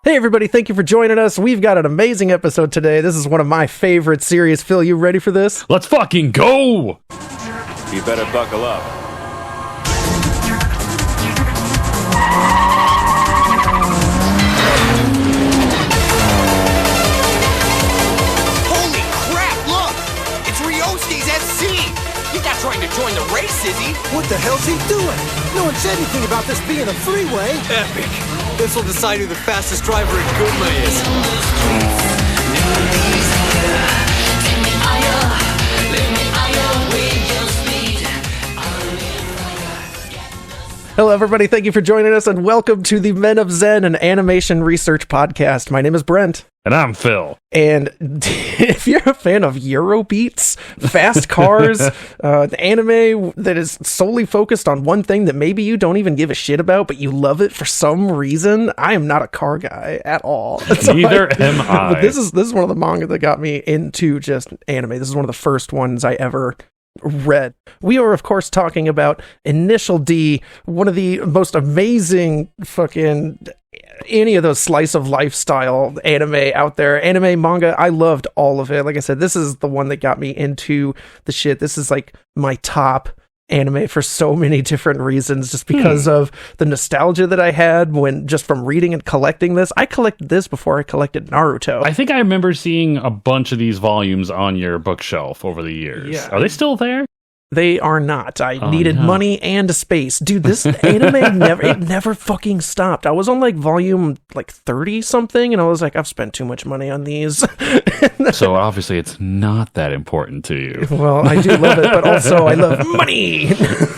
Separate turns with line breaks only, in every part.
Hey everybody, thank you for joining us. We've got an amazing episode today. This is one of my favorite series. Phil, you ready for this?
Let's fucking go!
You better buckle up.
Holy crap, look! It's Ryoshi's SC! He's not trying to join the race, is he?
What the hell's he doing? No one said anything about this being a freeway.
Epic! This will decide who the fastest driver in Gunma is.
Hello everybody, thank you for joining us and welcome to the Men of Zen, an animation research podcast. My name is Brent.
And I'm Phil.
And if you're a fan of Eurobeats, fast cars, anime that is solely focused on one thing that maybe you don't even give a shit about, but you love it for some reason, I am not a car guy at all.
Neither am I.
But this is one of the manga that got me into just anime. This is one of the first ones I ever read. We are, of course, talking about Initial D, one of the most amazing fucking any of those slice of lifestyle anime out there. Anime, manga, I loved all of it. Like I said, this is the one that got me into the shit. This is like my top anime for so many different reasons, just because of the nostalgia that I had when just from reading and collecting this. I collected this before I collected Naruto.
I think I remember seeing a bunch of these volumes on your bookshelf over the years.
Yeah.
Are they still there?
They are not. I needed money and space. Dude, this anime never fucking stopped. I was on like volume like 30 something and I was like, I've spent too much money on these.
So obviously it's not that important to you.
Well, I do love it, but also I love money.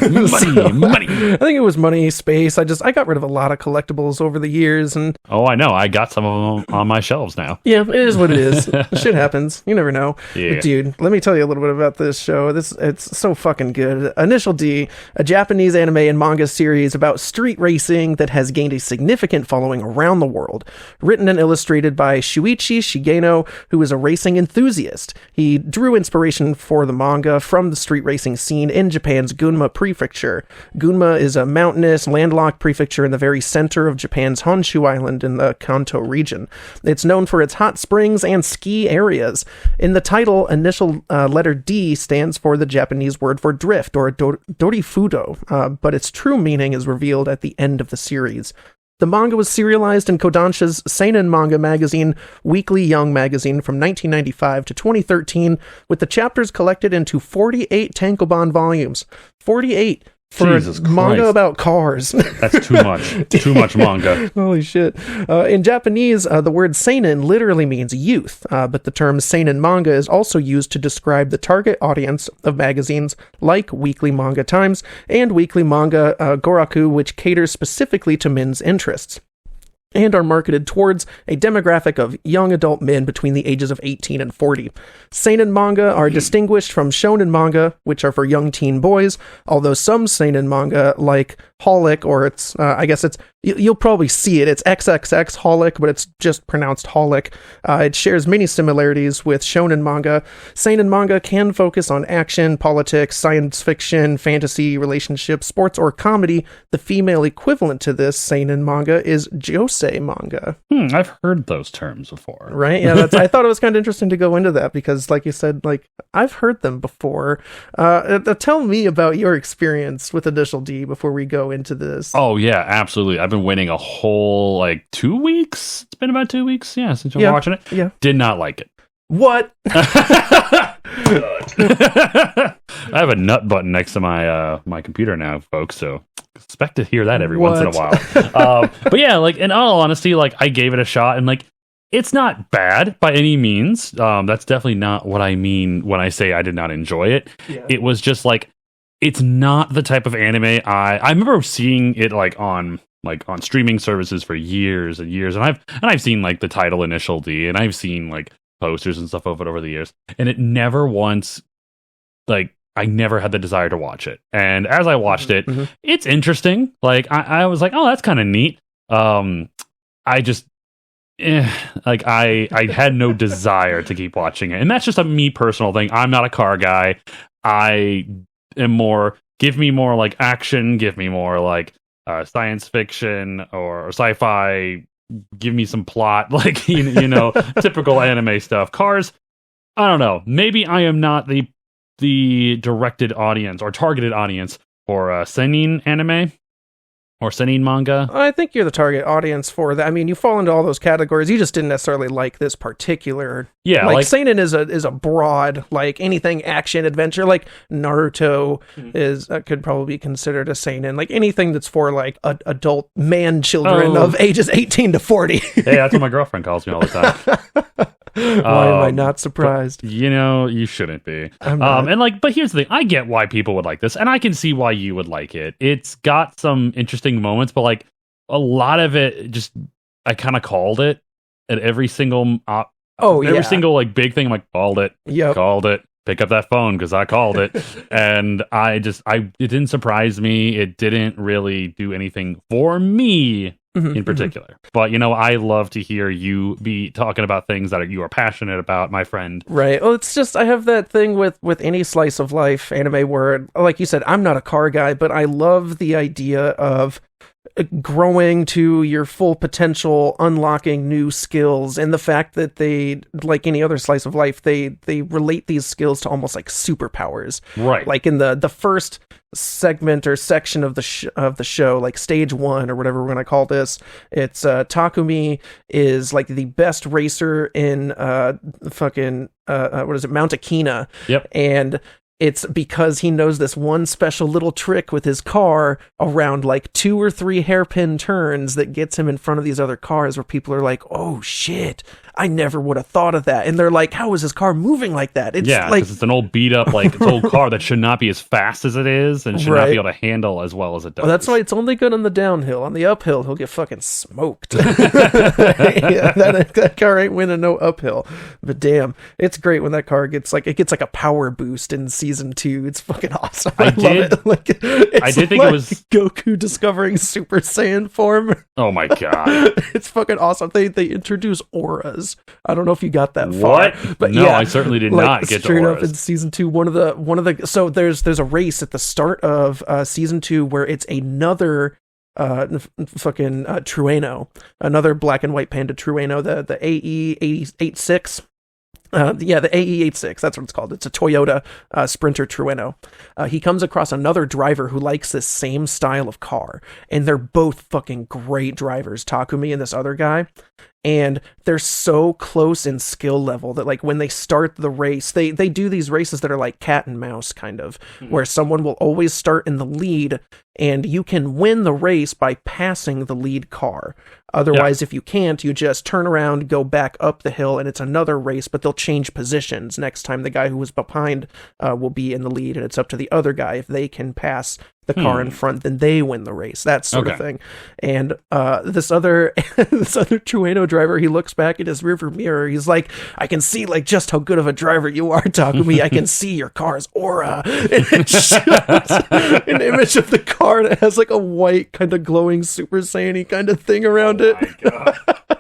Money.
I think it was money, space. I got rid of a lot of collectibles over the years and
Oh, I know. I got some of them on my shelves now.
yeah, it is what it is. Shit happens. You never know.
Yeah.
But dude, let me tell you a little bit about this show. It's so fucking good. Initial D, a Japanese anime and manga series about street racing that has gained a significant following around the world. Written and illustrated by Shuichi Shigeno, who is a racing enthusiast. He drew inspiration for the manga from the street racing scene in Japan's Gunma prefecture. Gunma is a mountainous, landlocked prefecture in the very center of Japan's Honshu Island in the Kanto region. It's known for its hot springs and ski areas. In the title, initial letter D stands for the Japanese word for drift, or dorifudo, but its true meaning is revealed at the end of the series. The manga was serialized in Kodansha's seinen manga magazine, Weekly Young Magazine, from 1995 to 2013, with the chapters collected into 48 tankobon volumes. 48 for
Jesus
a manga
Christ.
about cars.
That's too much. Too much manga.
Holy shit. In Japanese, the word seinen literally means youth, but the term seinen manga is also used to describe the target audience of magazines like Weekly Manga Times and Weekly Manga Goraku, which caters specifically to men's interests and are marketed towards a demographic of young adult men between the ages of 18 and 40. Seinen manga are distinguished from shonen manga, which are for young teen boys, although some seinen manga, like Holic, or it's, you'll probably see it, it's XXX Holic, but it's just pronounced Holic. It shares many similarities with shonen manga. Seinen manga can focus on action, politics, science fiction, fantasy, relationships, sports, or comedy. The female equivalent to this seinen manga is josei manga.
I've heard those terms before.
Right? Yeah, I thought it was kind of interesting to go into that because, like you said, like I've heard them before. Tell me about your experience with Initial D before we go into this.
Oh, yeah, absolutely. I've been waiting a whole, 2 weeks. It's been about 2 weeks, since you're watching it.
Yeah.
Did not like it.
What?
I have a nut button next to my computer now, folks, so expect to hear that every once in a while. But yeah, in all honesty, I gave it a shot, and it's not bad by any means. That's definitely not what I mean when I say I did not enjoy it. Yeah. It was just it's not the type of anime I remember seeing it on streaming services for years and years, and I've seen the title Initial D, and I've seen posters and stuff of it over the years, and it never once like I never had the desire to watch it. And as I watched it, it's interesting. Like I was like, oh, that's kind of neat. I just like I had no desire to keep watching it. And that's just a me personal thing. I'm not a car guy. I am more, give me more like action, give me more like science fiction or sci-fi, give me some plot, like you know, typical anime stuff. Cars, I don't know. Maybe I am not the directed audience or targeted audience for seinen anime or seinen manga.
I think you're the target audience for that. I mean, you fall into all those categories. You just didn't necessarily like this particular.
Yeah,
like seinen is a broad, like anything action adventure. Like Naruto is could probably be considered a seinen. Like anything that's for like adult man children of ages 18 to 40.
Hey, that's what my girlfriend calls me all the time.
Why am I not surprised?
But, you know, you shouldn't be.
And
like, but here's the thing: I get why people would like this, and I can see why you would like it. It's got some interesting moments, but like a lot of it, just I kind of called it at every single every single like big thing. I'm like, called it, called it. Pick up that phone because I called it, and it didn't surprise me. It didn't really do anything for me. In particular. But, you know, I love to hear you be talking about things that you are passionate about, my friend.
Right. Well, it's just, I have that thing with any slice of life anime where, like you said, I'm not a car guy, but I love the idea of growing to your full potential, unlocking new skills, and the fact that they, like any other slice of life, they relate these skills to almost like superpowers.
Right.
Like in the first segment or section of the show, like stage 1 or whatever we're gonna call this, it's Takumi is like the best racer in what is it, Mount Akina.
Yep.
And it's because he knows this one special little trick with his car around like 2 or 3 hairpin turns that gets him in front of these other cars where people are like, oh shit, I never would have thought of that. And they're like, how is his car moving like that? It's like,
because it's an old beat up, like it's an old car that should not be as fast as it is and should not be able to handle as well as it does.
Well, that's why it's only good on the downhill. On the uphill, he'll get fucking smoked. that car ain't winning no uphill. But damn, it's great when that car gets like a power boost in season 2. It's fucking awesome. I love it. Like,
I did think
like
it was
Goku discovering Super Saiyan form.
Oh my god,
it's fucking awesome. They introduce auras. I don't know if you got that
what?
far, but
no,
yeah,
I certainly did
like,
not get
straight
to
up
auras.
in season 2. One of the so there's a race at the start of season 2 where it's another fucking Trueno, another black and white panda Trueno, the AE86. The AE86, that's what it's called. It's a Toyota Sprinter Trueno. He comes across another driver who likes this same style of car, and they're both fucking great drivers, Takumi and this other guy. And they're so close in skill level that like when they start the race, they do these races that are like cat and mouse kind of, where someone will always start in the lead and you can win the race by passing the lead car. Otherwise, if you can't, you just turn around, go back up the hill, and it's another race, but they'll change positions. Next time, the guy who was behind will be in the lead, and it's up to the other guy. If they can pass the car in front, then they win the race. That sort of thing. And this other Trueno driver, he looks back at his rearview mirror. He's like, I can see like just how good of a driver you are, Takumi. I can see your car's aura. And it shows an image of the car that has like a white kind of glowing Super Saiyan-y kind of thing around it.
My god.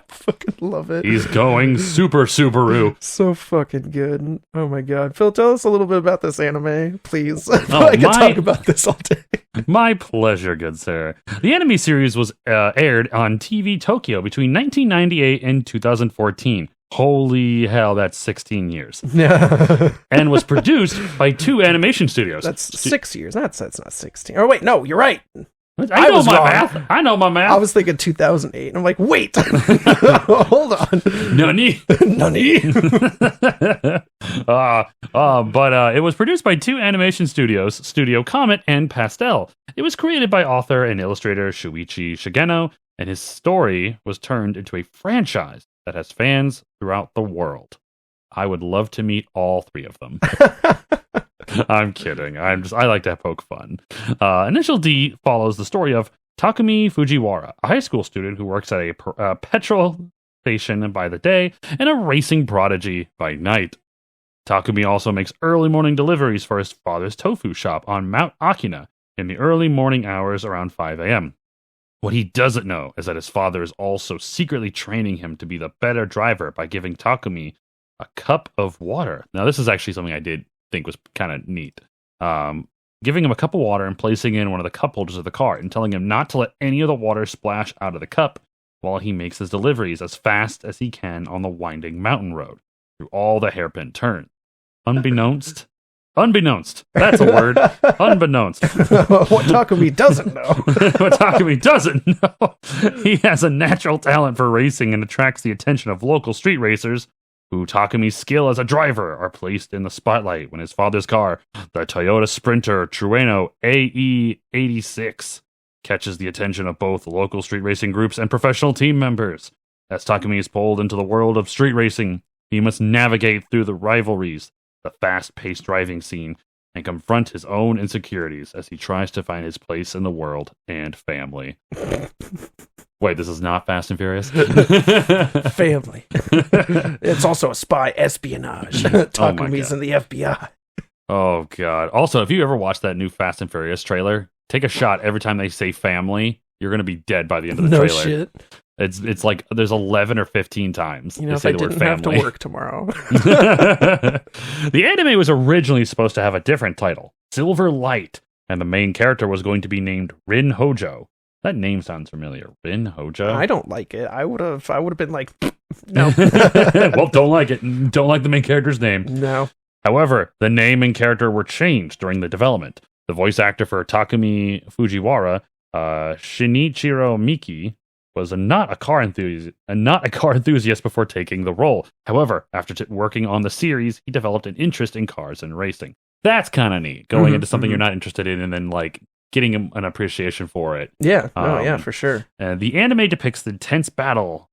Fucking love it.
He's going Super Subaru.
So fucking good. Oh my god. Phil, tell us a little bit about this anime, please. I could talk about this all day.
My pleasure, good sir. The anime series was aired on TV Tokyo between 1998 and 2014. Holy hell, that's 16 years. And was produced by 2 animation studios.
That's 6 years. That's not 16. Oh wait, no, you're right.
I know my math. I know my math.
I was thinking 2008. I'm like, wait, hold on.
Nani?
Nani?
But it was produced by 2 animation studios, Studio Comet and Pastel. It was created by author and illustrator Shuichi Shigeno, and his story was turned into a franchise that has fans throughout the world. I would love to meet all 3 of them. I'm kidding. I like to poke fun. Initial D follows the story of Takumi Fujiwara, a high school student who works at a petrol station by the day and a racing prodigy by night. Takumi also makes early morning deliveries for his father's tofu shop on Mount Akina in the early morning hours around 5 a.m. What he doesn't know is that his father is also secretly training him to be the better driver by giving Takumi a cup of water. Now, this is actually something I did think was kind of neat. Giving him a cup of water and placing it in one of the cup holders of the car and telling him not to let any of the water splash out of the cup while he makes his deliveries as fast as he can on the winding mountain road through all the hairpin turns. Unbeknownst, that's a word, unbeknownst.
What Takumi doesn't know.
What Takumi doesn't know. He has a natural talent for racing and attracts the attention of local street racers, who Takumi's skill as a driver are placed in the spotlight when his father's car, the Toyota Sprinter Trueno AE86, catches the attention of both local street racing groups and professional team members. As Takumi is pulled into the world of street racing, he must navigate through the rivalries, the fast-paced driving scene, and confront his own insecurities as he tries to find his place in the world and family. Wait, this is not Fast and Furious?
Family. It's also a spy espionage. Takumi's in the FBI.
Oh, God. Also, if you ever watched that new Fast and Furious trailer, take a shot every time they say family. You're going to be dead by the end of the trailer.
No shit.
It's like there's 11 or 15 times
You know,
they
if
say
I
the word
didn't
family.
have to work tomorrow.
The anime was originally supposed to have a different title, Silver Light, and the main character was going to be named Rin Hojo. That name sounds familiar. Rin Hojo?
I don't like it. I would have been like, no.
Well, don't like it. Don't like the main character's name.
No.
However, the name and character were changed during the development. The voice actor for Takumi Fujiwara, Shinichiro Miki, was not a car enthusiast before taking the role. However, after working on the series, he developed an interest in cars and racing. That's kind of neat, going into something you're not interested in and then like getting an appreciation for it.
Yeah, yeah, for sure.
The anime depicts the intense battles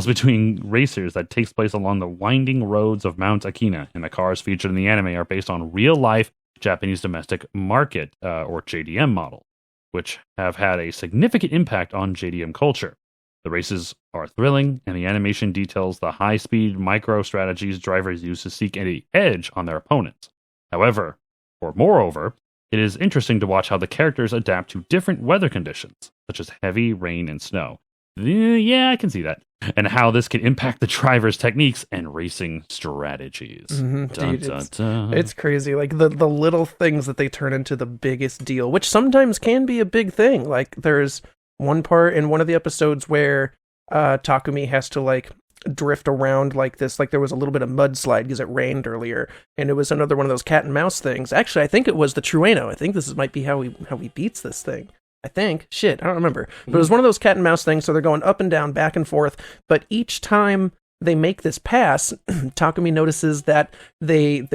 between racers that takes place along the winding roads of Mount Akina, and the cars featured in the anime are based on real-life Japanese domestic market, or JDM models, which have had a significant impact on JDM culture. The races are thrilling, and the animation details the high-speed micro-strategies drivers use to seek an edge on their opponents. Moreover, it is interesting to watch how the characters adapt to different weather conditions, such as heavy rain and snow. Yeah, I can see that. And how this can impact the driver's techniques and racing strategies.
Dude, it's crazy. Like the little things that they turn into the biggest deal, which sometimes can be a big thing. Like there's one part in one of the episodes where Takumi has to like drift around like this. Like there was a little bit of mudslide because it rained earlier, and it was another one of those cat and mouse things. Actually, I think it was the Trueno. I think this might be how he beats this thing. I think. Shit, I don't remember. But it was one of those cat and mouse things, so they're going up and down, back and forth. But each time they make this pass, Takumi notices that they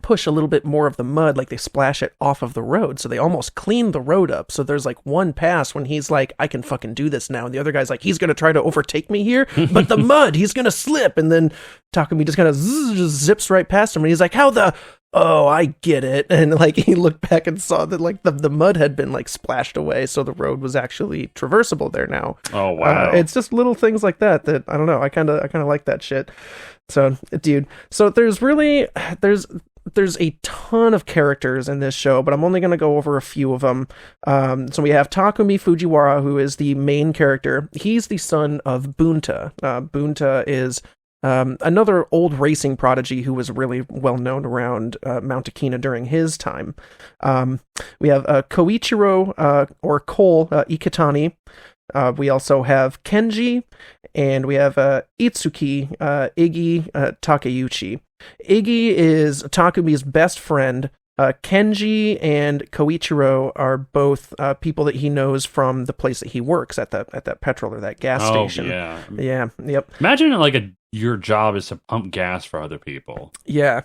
push a little bit more of the mud, like they splash it off of the road. So they almost clean the road up. So there's like one pass when he's like, I can fucking do this now. And the other guy's like, he's going to try to overtake me here, but the mud, he's going to slip. And then Takumi just kind of just zips right past him. And he's like, oh, I get it. And like he looked back and saw that like the mud had been like splashed away, so the road was actually traversable there now.
Oh wow.
It's just little things like that I don't know. I kind of like that shit. So dude, so there's a ton of characters in this show, but I'm only going to go over a few of them. So we have Takumi Fujiwara, who is the main character. He's the son of Bunta. Bunta is another old racing prodigy who was really well known around Mount Akina during his time. We have Koichiro or Cole Ikitani. We also have Kenji, and we have Itsuki Iggy Takeuchi. Iggy is Takumi's best friend. Kenji and Koichiro are both people that he knows from the place that he works at that petrol or that gas station. Yeah, yep.
Imagine like your job is to pump gas for other people.
Yeah.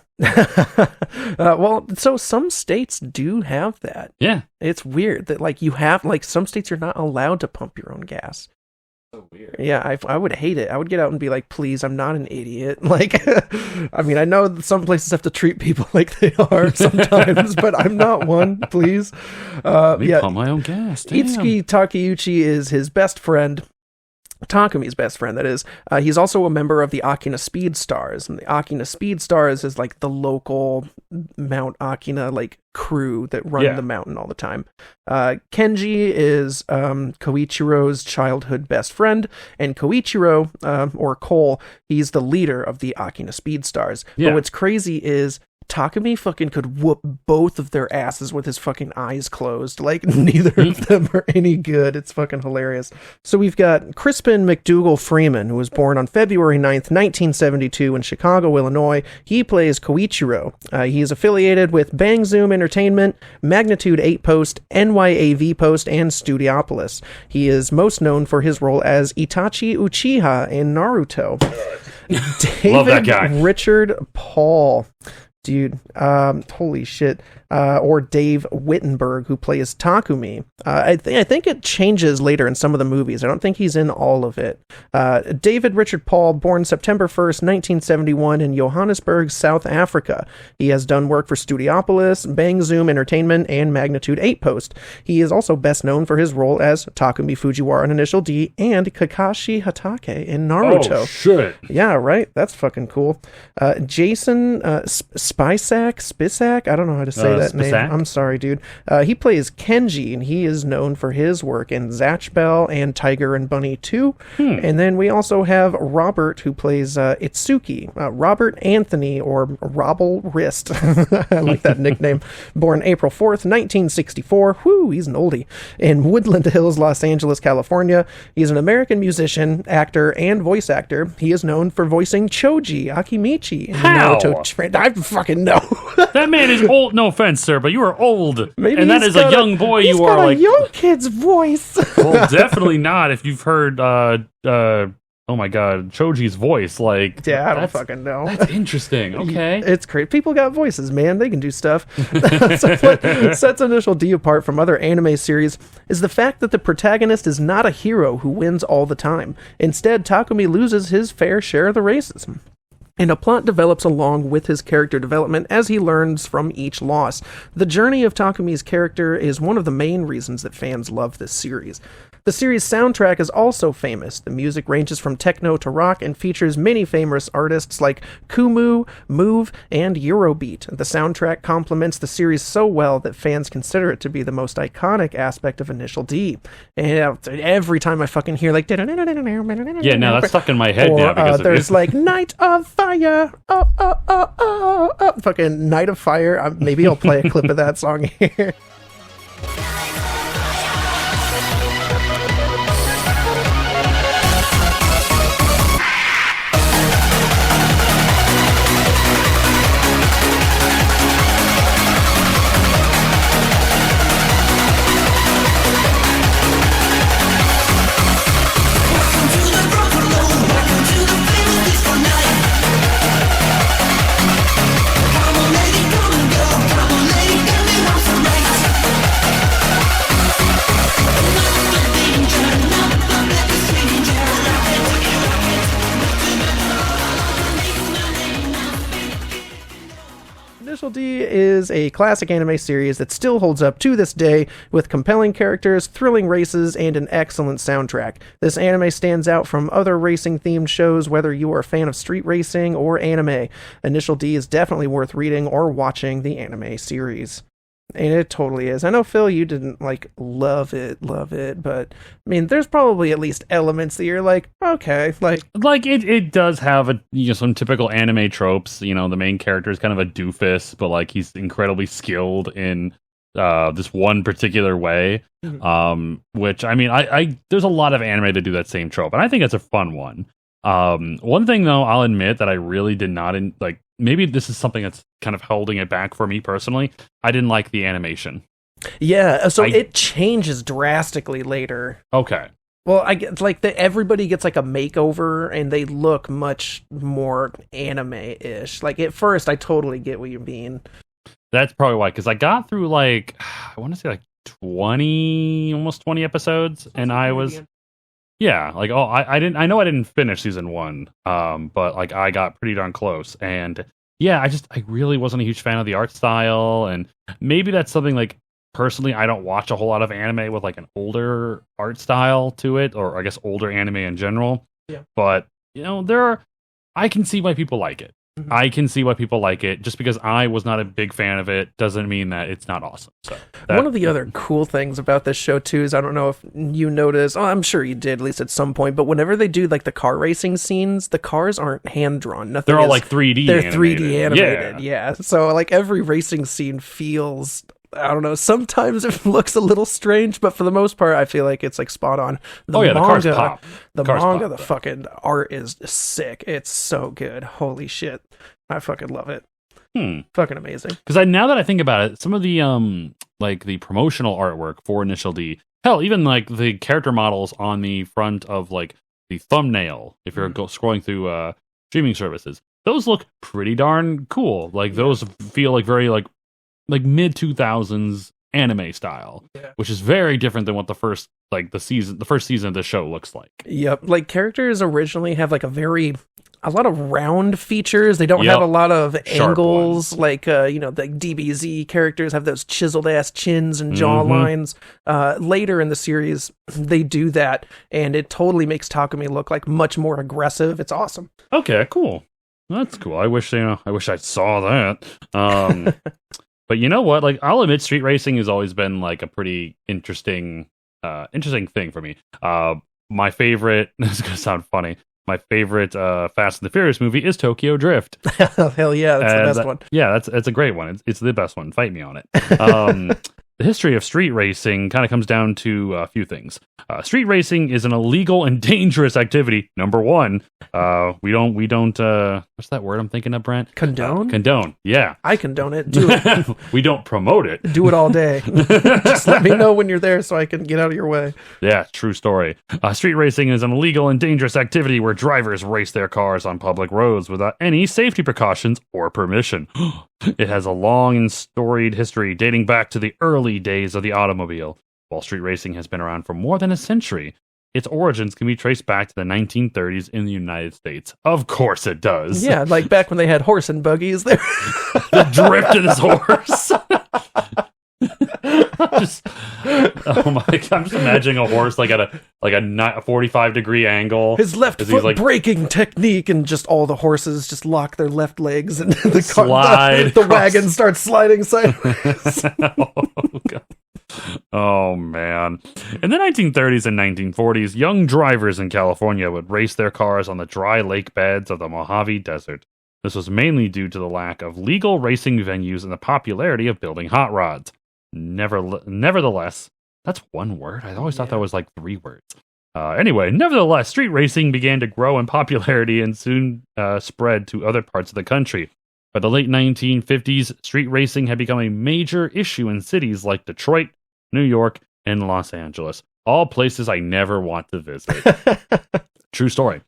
Well, so some states do have that.
Yeah,
it's weird that like you have like some states you're not allowed to pump your own gas.
So weird.
Yeah, I would hate it. I would get out and be like, please, I'm not an idiot. Like, I mean, I know that some places have to treat people like they are sometimes, but I'm not one, please.
Pump my own gas. Damn.
Itsuki Takeuchi is his best friend. Takumi's best friend, that is. He's also a member of the Akina Speed Stars, and the Akina Speed Stars is like the local Mount Akina like crew that run the mountain all the time. Kenji is Koichiro's childhood best friend, and Koichiro, or Cole, he's the leader of the Akina Speed Stars. But what's crazy is Takumi fucking could whoop both of their asses with his fucking eyes closed. Like, neither of them are any good. It's fucking hilarious. So we've got Crispin McDougal Freeman, who was born on February 9th, 1972 in Chicago, Illinois. He plays Koichiro. He is affiliated with Bang Zoom Entertainment, Magnitude 8 Post, NYAV Post, and Studiopolis. He is most known for his role as Itachi Uchiha in Naruto.
Love that guy.
Richard Paul. Dude, holy shit. Or Dave Wittenberg, who plays Takumi. I think it changes later in some of the movies. I don't think he's in all of it. David Richard Paul, born September 1st, 1971 in Johannesburg, South Africa. He has done work for Studiopolis, Bang Zoom Entertainment, and Magnitude 8 Post. He is also best known for his role as Takumi Fujiwara in Initial D and Kakashi Hatake in Naruto.
Oh, shit.
Yeah, right? That's fucking cool. Jason Spisak? I don't know how to say that name. I'm sorry, dude. He plays Kenji, and he is known for his work in Zatch Bell and Tiger and Bunny 2. And then we also have Robert, who plays Itsuki. Robert Anthony, or Robble Wrist. I like that nickname. Born April 4th, 1964. Whoo, he's an oldie. In Woodland Hills, Los Angeles, California. He's an American musician, actor, and voice actor. He is known for voicing Choji Akimichi in the Naruto. I fucking know.
That man is old. No offense, sir, but you are old.
Maybe
and that is a young boy. You are like
a young kid's voice.
Well, definitely not. If you've heard, oh my god, Choji's voice, like
yeah, I don't fucking know.
That's interesting. Okay,
it's great. People got voices, man. They can do stuff. So what sets Initial D apart from other anime series is the fact that the protagonist is not a hero who wins all the time. Instead, Takumi loses his fair share of the races. And a plot develops along with his character development as he learns from each loss. The journey of Takumi's character is one of the main reasons that fans love this series. The series' soundtrack is also famous. The music ranges from techno to rock and features many famous artists like Kumu, Move, and Eurobeat. The soundtrack complements the series so well that fans consider it to be the most iconic aspect of Initial D. And every time I fucking hear like...
Yeah, no, that's stuck in my head now because
there's like Night of Fire, fucking Night of Fire. Maybe I'll play a clip of that song here. Initial D is a classic anime series that still holds up to this day with compelling characters, thrilling races, and an excellent soundtrack. This anime stands out from other racing-themed shows, whether you are a fan of street racing or anime. Initial D is definitely worth reading or watching the anime series. And it totally is. I know, Phil, you didn't, love it, but, I mean, there's probably at least elements that you're like, okay,
it does have some typical anime tropes. The main character is kind of a doofus, but, he's incredibly skilled in this one particular way, which, I mean, there's a lot of anime that do that same trope, and I think it's a fun one. One thing, though, I'll admit that I really did not, maybe this is something that's kind of holding it back for me personally. I didn't like the animation. Yeah, so
it changes drastically later.
Okay.
Well, I get everybody gets a makeover and they look much more anime-ish. At first, I totally get what you mean.
That's probably why, because I got through I want to say 20, almost 20 episodes, and I was. Yeah, I didn't finish season 1, but I got pretty darn close, and yeah, I really wasn't a huge fan of the art style, and maybe that's something personally, I don't watch a whole lot of anime with like an older art style to it, or I guess older anime in general.
Yeah.
But I can see why people like it.
Mm-hmm.
I can see why people like it. Just because I was not a big fan of it doesn't mean that it's not awesome. So
one of the other cool things about this show too is, I don't know if you noticed, I'm sure you did at least at some point, but whenever they do like the car racing scenes, the cars aren't hand drawn.
They're all like 3D.
They're 3D animated. Yeah. So like every racing scene feels, I don't know, sometimes it looks a little strange, but for the most part, I feel like it's like spot on.
The cars pop.
The fucking art is sick. It's so good. Holy shit. I fucking love it. Fucking amazing.
Because now that I think about it, some of the like the promotional artwork for Initial D, hell, even like the character models on the front of like the thumbnail, if you're scrolling through streaming services, those look pretty darn cool. Like those feel like very like mid 2000s anime style, which is very different than what the first season of the show looks like.
Yep. Like characters originally have like a lot of round features. They don't have a lot of
sharp
angles.
ones.
Like, the DBZ characters have those chiseled ass chins and jaw lines. Later in the series, they do that, and it totally makes Takumi look like much more aggressive. It's awesome.
Okay, cool. That's cool. I wish I saw that. But you know what? Like, I'll admit, street racing has always been like a pretty interesting thing for me. My favorite. This is gonna sound funny. My favorite Fast and the Furious movie is Tokyo Drift.
Hell yeah, that's the best one.
Yeah, that's a great one. It's the best one. Fight me on it. The history of street racing kind of comes down to a few things. Street racing is an illegal and dangerous activity. Number one, we don't. What's that word I'm thinking of, Brent?
Condone?
Condone. Yeah,
I condone it. Do it.
We don't promote it.
Do it all day. Just let me know when you're there so I can get out of your way.
Yeah, true story. Street racing is an illegal and dangerous activity where drivers race their cars on public roads without any safety precautions or permission. It has a long and storied history dating back to the early days of the automobile. While street racing has been around for more than a century, its origins can be traced back to the 1930s in the United States. Of course it does.
Yeah, like back when they had horse and buggies there.
The drift of this horse. I'm just imagining a horse like at a 45-degree angle.
His left foot braking technique, and just all the horses just lock their left legs, and the wagon starts sliding sideways.
Oh, God. Oh, man. In the 1930s and 1940s, young drivers in California would race their cars on the dry lake beds of the Mojave Desert. This was mainly due to the lack of legal racing venues and the popularity of building hot rods. Nevertheless, that's one word. I always thought that was like 3 words. Nevertheless, street racing began to grow in popularity and soon spread to other parts of the country. By the late 1950s, street racing had become a major issue in cities like Detroit, New York, and Los Angeles. All places I never want to visit. True story.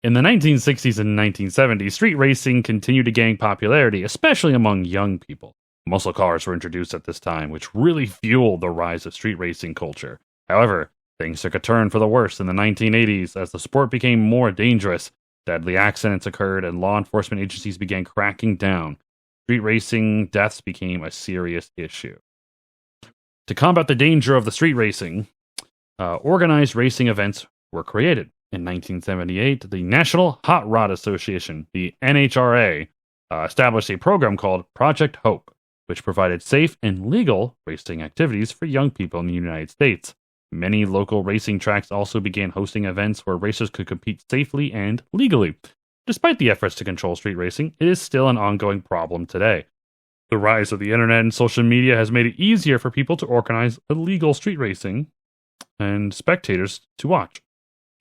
In the 1960s and 1970s, street racing continued to gain popularity, especially among young people. Muscle cars were introduced at this time, which really fueled the rise of street racing culture. However, things took a turn for the worse in the 1980s as the sport became more dangerous. Deadly accidents occurred and law enforcement agencies began cracking down. Street racing deaths became a serious issue. To combat the danger of the street racing, organized racing events were created. In 1978, the National Hot Rod Association, the NHRA, established a program called Project Hope, which provided safe and legal racing activities for young people in the United States. Many local racing tracks also began hosting events where racers could compete safely and legally. Despite the efforts to control street racing, it is still an ongoing problem today. The rise of the internet and social media has made it easier for people to organize illegal street racing and spectators to watch.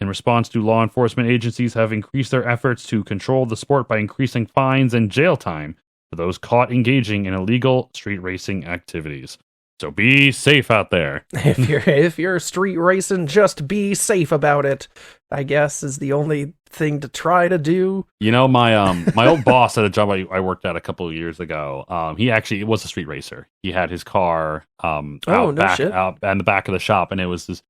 In response to law enforcement agencies have increased their efforts to control the sport by increasing fines and jail time for those caught engaging in illegal street racing activities. So be safe out there.
If you're street racing, just be safe about it, I guess, is the only thing to try to do.
You know, my old boss at a job I worked at a couple of years ago, he actually was a street racer. He had his car out in the back of the shop, and it was this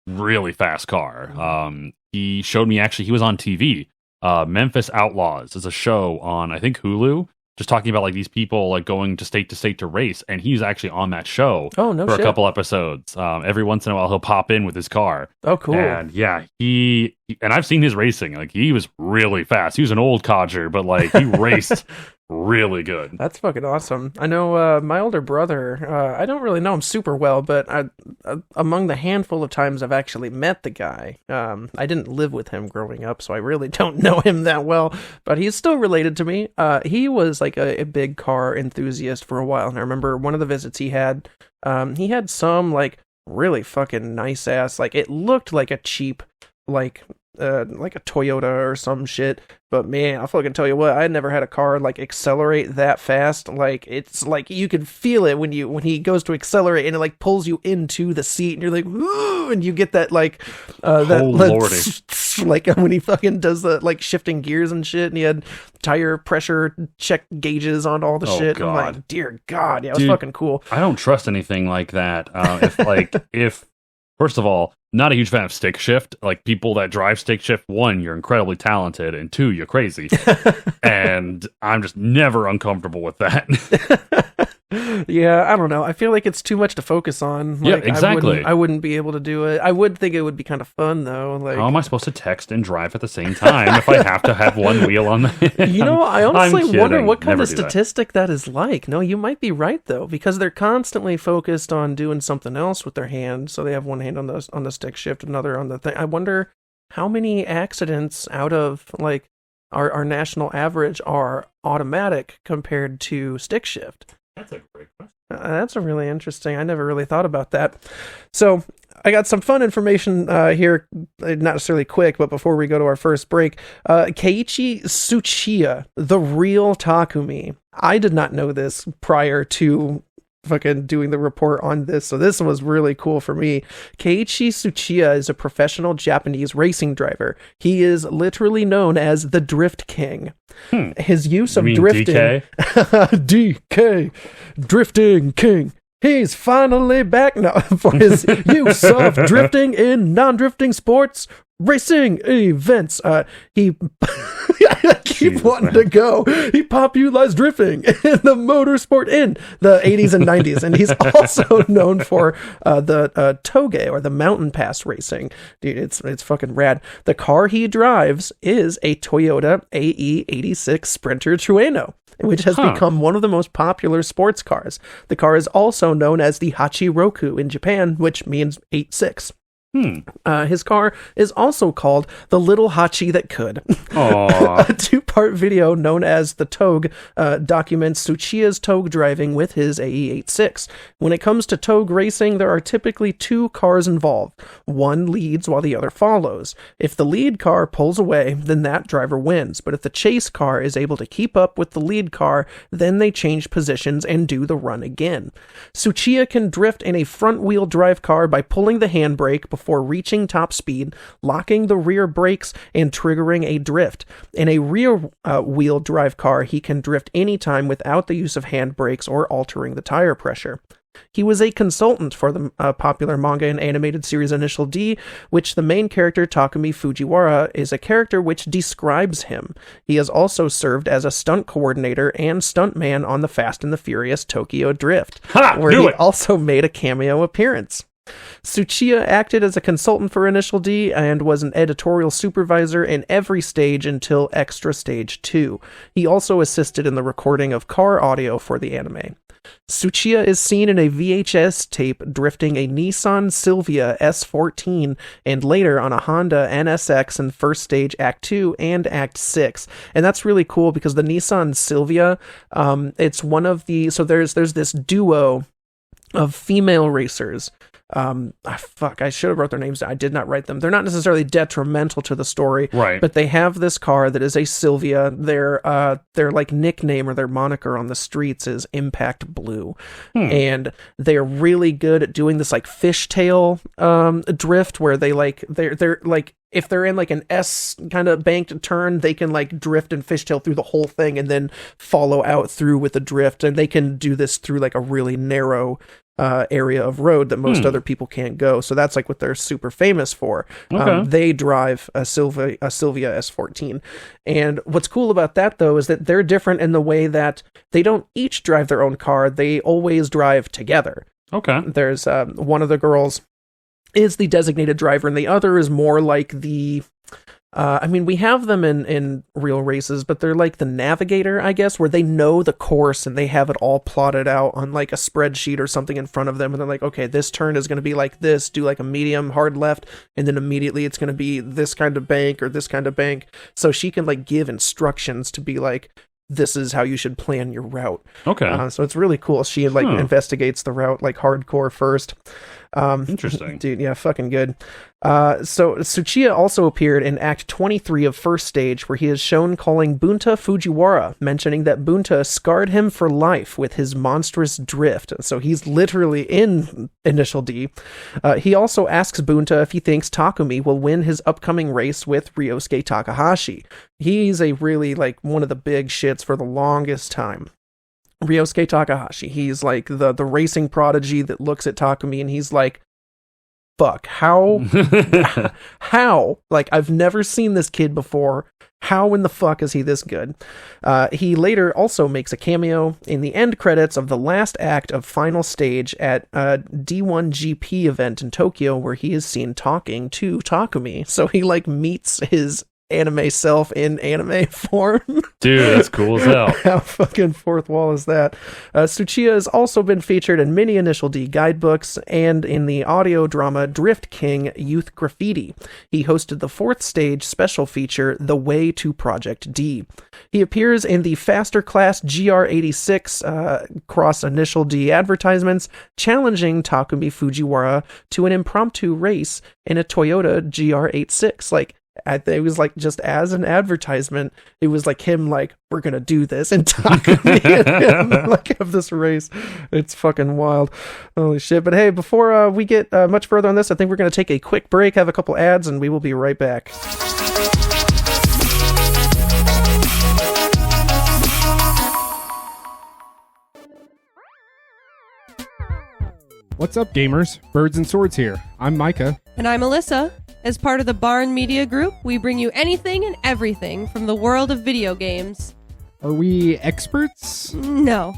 really fast car. He showed me, actually, he was on TV. Memphis Outlaws is a show on, I think, Hulu. just talking about like these people like going to state to race, and he's actually on that show
Oh, no
for
shit.
a couple episodes. Every once in a while he'll pop in with his car.
Oh, cool.
And yeah, and I've seen his racing. Like he was really fast. He was an old codger, but like he raced really good.
That's fucking awesome. I know my older brother, I don't really know him super well, but among the handful of times I've actually met the guy, I didn't live with him growing up, so I really don't know him that well, but he's still related to me. He was like a big car enthusiast for a while, and I remember one of the visits he had some like really fucking nice ass, like it looked like a cheap, like a Toyota or some shit. But man, I'll fucking tell you what, I had never had a car like accelerate that fast. Like it's like you can feel it when he goes to accelerate and it like pulls you into the seat and you're like, ooh, and you get that like like when he fucking does the like shifting gears and shit, and he had tire pressure check gauges on all the shit.
God.
I'm like, dear God, yeah, it was
Dude,
fucking cool.
I don't trust anything like that. If first of all, not a huge fan of stick shift. Like people that drive stick shift, one, you're incredibly talented, and two, you're crazy. And I'm just never uncomfortable with that.
Yeah, I don't know. I feel like it's too much to focus on. Like,
Yeah, exactly.
I wouldn't be able to do it. I would think it would be kind of fun though. Like,
How am I supposed to text and drive at the same time if I have to have one wheel on the
you know, I honestly
I'm
wonder
kidding.
what kind
Never
of
do that.
statistic that is like. No, you might be right though, because they're constantly focused on doing something else with their hand. So they have one hand on the stick shift, another on the thing. I wonder how many accidents out of like our national average are automatic compared to stick shift.
That's a great question.
That's a really interesting. I never really thought about that. So I got some fun information here, not necessarily quick, but before we go to our first break, Keiichi Tsuchiya, the real Takumi. I did not know this prior to fucking doing the report on this, so this was really cool for me. Keiichi Tsuchiya is a professional Japanese racing driver. He is literally known as the Drift King. His use of drifting, DK, Drifting King. He's finally back now for his use of drifting in non-drifting sports racing events. He I keep wanting to go. He popularized drifting in the motorsport in the 80s and 90s, and he's also known for the toge, or the mountain pass racing. Dude, it's fucking rad. The car he drives is a Toyota AE86 Sprinter Trueno, which has become one of the most popular sports cars. The car is also known as the Hachiroku in Japan, which means 86. His car is also called the Little Hachi That Could. A two-part video known as the Togue documents Tsuchiya's Togue driving with his AE86. When it comes to Togue racing, there are typically two cars involved. One leads while the other follows. If the lead car pulls away, then that driver wins. But if the chase car is able to keep up with the lead car, then they change positions and do the run again. Tsuchiya can drift in a front-wheel drive car by pulling the handbrake before reaching top speed, locking the rear brakes, and triggering a drift. In a rear wheel drive car, he can drift anytime without the use of handbrakes or altering the tire pressure. He was a consultant for the popular manga and animated series Initial D, which the main character Takumi Fujiwara is a character which describes him. He has also served as a stunt coordinator and stuntman on the Fast and the Furious Tokyo Drift, where he also made a cameo appearance. Tsuchiya acted as a consultant for Initial D and was an editorial supervisor in every stage until Extra Stage 2. He also assisted in the recording of car audio for the anime. Tsuchiya is seen in a VHS tape drifting a Nissan Silvia S14 and later on a Honda NSX in First Stage Act 2 and Act 6. And that's really cool because the Nissan Silvia, it's one of the... So there's this duo of female racers. I should have wrote their names down. I did not write them. They're not necessarily detrimental to the story,
right?
But they have this car that is a Silvia. Their like nickname or their moniker on the streets is Impact Blue, and they're really good at doing this like fishtail drift where they're like if they're in like an S kind of banked turn, they can like drift and fishtail through the whole thing and then follow out through with the drift. And they can do this through like a really narrow area of road that most other people can't go. So that's like what they're super famous for.
Okay.
They drive a Sylvia S14. And what's cool about that though is that they're different in the way that they don't each drive their own car. They always drive together.
Okay.
There's one of the girls is the designated driver and the other is more like the I mean, we have them in real races, but they're like the navigator, I guess, where they know the course and they have it all plotted out on like a spreadsheet or something in front of them. And they're like, okay, this turn is going to be like this, do like a medium hard left. And then immediately it's going to be this kind of bank or this kind of bank. So she can like give instructions to be like, this is how you should plan your route.
Okay.
So it's really cool. She like investigates the route like hardcore first.
Interesting.
Dude, yeah, fucking good. So Tsuchiya also appeared in Act 23 of First Stage, where he is shown calling Bunta Fujiwara, mentioning that Bunta scarred him for life with his monstrous drift. So he's literally in Initial D. He also asks Bunta if he thinks Takumi will win his upcoming race with Ryosuke Takahashi. He's a really, like, one of the big shits for the longest time. Ryosuke Takahashi, he's like the racing prodigy that looks at Takumi and he's like, fuck, how, like, I've never seen this kid before. How in the fuck is he this good? He later also makes a cameo in the end credits of the last act of Final Stage at a D1 GP event in Tokyo, where he is seen talking to Takumi. So he like meets his anime self in anime form.
Dude, that's cool as hell.
How fucking fourth wall is that? Tsuchiya has also been featured in many Initial D guidebooks and in the audio drama Drift King Youth Graffiti. He hosted the fourth stage special feature, The Way to Project D. He appears in the Faster Class GR86 cross Initial D advertisements, challenging Takumi Fujiwara to an impromptu race in a Toyota GR86. Like, it was like just as an advertisement, it was like him like, we're gonna do this and Takumi and him, like have this race. It's fucking wild. Holy shit. But hey, before we get much further on this, I think we're gonna take a quick break, have a couple ads, and we will be right back.
What's up, gamers? Birds and Swords here. I'm Micah.
And I'm Alyssa. As part of the Barn Media Group, we bring you anything and everything from the world of video games.
Are we experts?
No.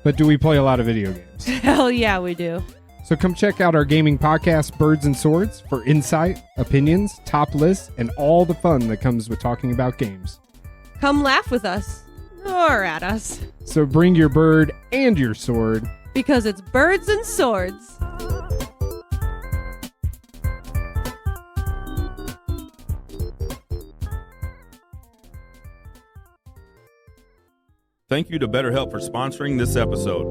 But do we play a lot of video games?
Hell yeah, we do.
So come check out our gaming podcast, Birds and Swords, for insight, opinions, top lists, and all the fun that comes with talking about games.
Come laugh with us. Or at us.
So bring your bird and your sword.
Because it's Birds and Swords.
Thank you to BetterHelp for sponsoring this episode.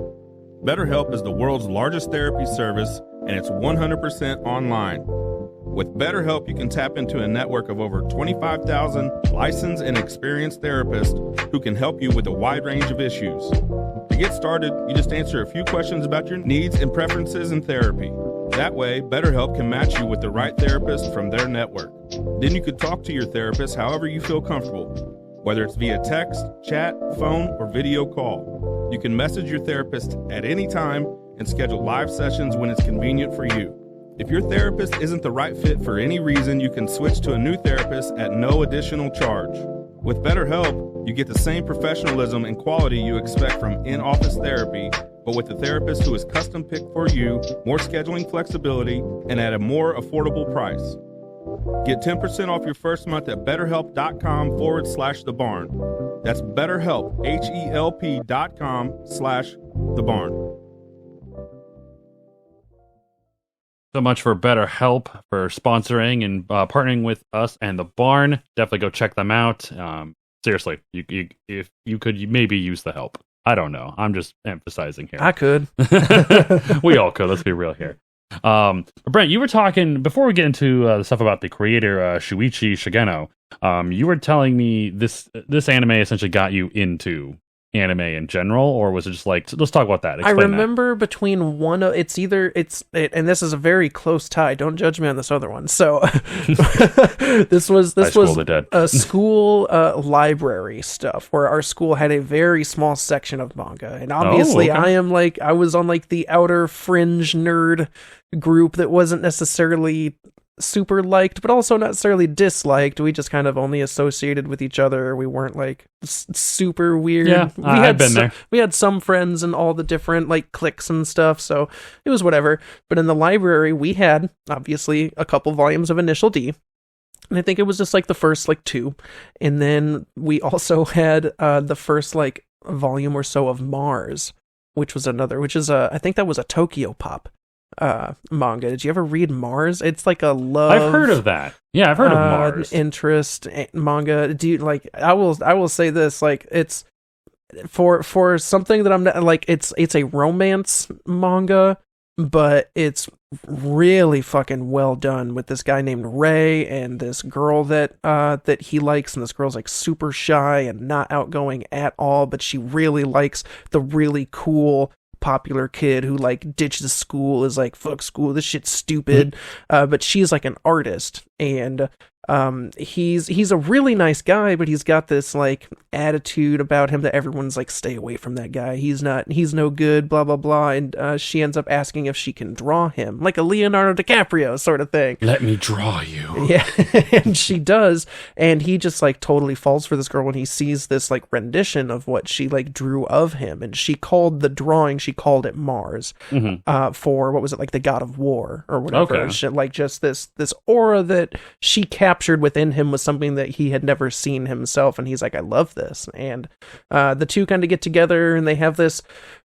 BetterHelp is the world's largest therapy service, and it's 100% online. With BetterHelp, you can tap into a network of over 25,000 licensed and experienced therapists who can help you with a wide range of issues. To get started, you just answer a few questions about your needs and preferences in therapy. That way, BetterHelp can match you with the right therapist from their network. Then you could talk to your therapist however you feel comfortable, whether it's via text, chat, phone, or video call. You can message your therapist at any time and schedule live sessions when it's convenient for you. If your therapist isn't the right fit for any reason, you can switch to a new therapist at no additional charge. With BetterHelp, you get the same professionalism and quality you expect from in-office therapy, but with a therapist who is custom-picked for you, more scheduling flexibility, and at a more affordable price. Get 10% off your first month at betterhelp.com/thebarn. That's BetterHelp, HELP.com/thebarn.
So much for BetterHelp for sponsoring and partnering with us and the Barn. Definitely go check them out. Seriously, if you could maybe use the help. I don't know. I'm just emphasizing here.
I could.
We all could. Let's be real here. Brent, you were talking before we get into the stuff about the creator Shuichi Shigeno. You were telling me this anime essentially got you into anime in general, or was it just like, let's talk about that?
I remember between one of and this is a very close tie. Don't judge me on this other one. So this was a school library stuff where our school had a very small section of manga, and obviously I was on like the outer fringe nerd group that wasn't necessarily super liked, but also not necessarily disliked. We just kind of only associated with each other. We weren't like super weird.
Yeah, I've been there.
We had some friends in all the different like cliques and stuff, so it was whatever. But in the library, we had obviously a couple volumes of Initial D, and I think it was just like the first like 2, and then we also had the first like volume or so of Mars, which is I think that was a Tokyo Pop manga. Did you ever read Mars? It's like a love.
I've heard of that. Yeah, I've heard of Mars.
Interest manga. Do you like? I will say this. Like, it's for something that I'm not like. It's a romance manga, but it's really fucking well done with this guy named Ray and this girl that he likes, and this girl's like super shy and not outgoing at all, but she really likes the really cool popular kid who like ditches school, is like, fuck school, this shit's stupid. But she's like an artist, and he's a really nice guy, but he's got this like attitude about him that everyone's like, stay away from that guy, he's no good, blah blah blah. And she ends up asking if she can draw him, like a Leonardo DiCaprio sort of thing.
Let me draw you.
Yeah. And she does, and he just like totally falls for this girl when he sees this like rendition of what she like drew of him. And she called it Mars, for what was it, like the god of war or whatever.
Okay.
She, like just this aura that she captured within him was something that he had never seen himself, and he's like, I love this. And the two kind of get together, and they have this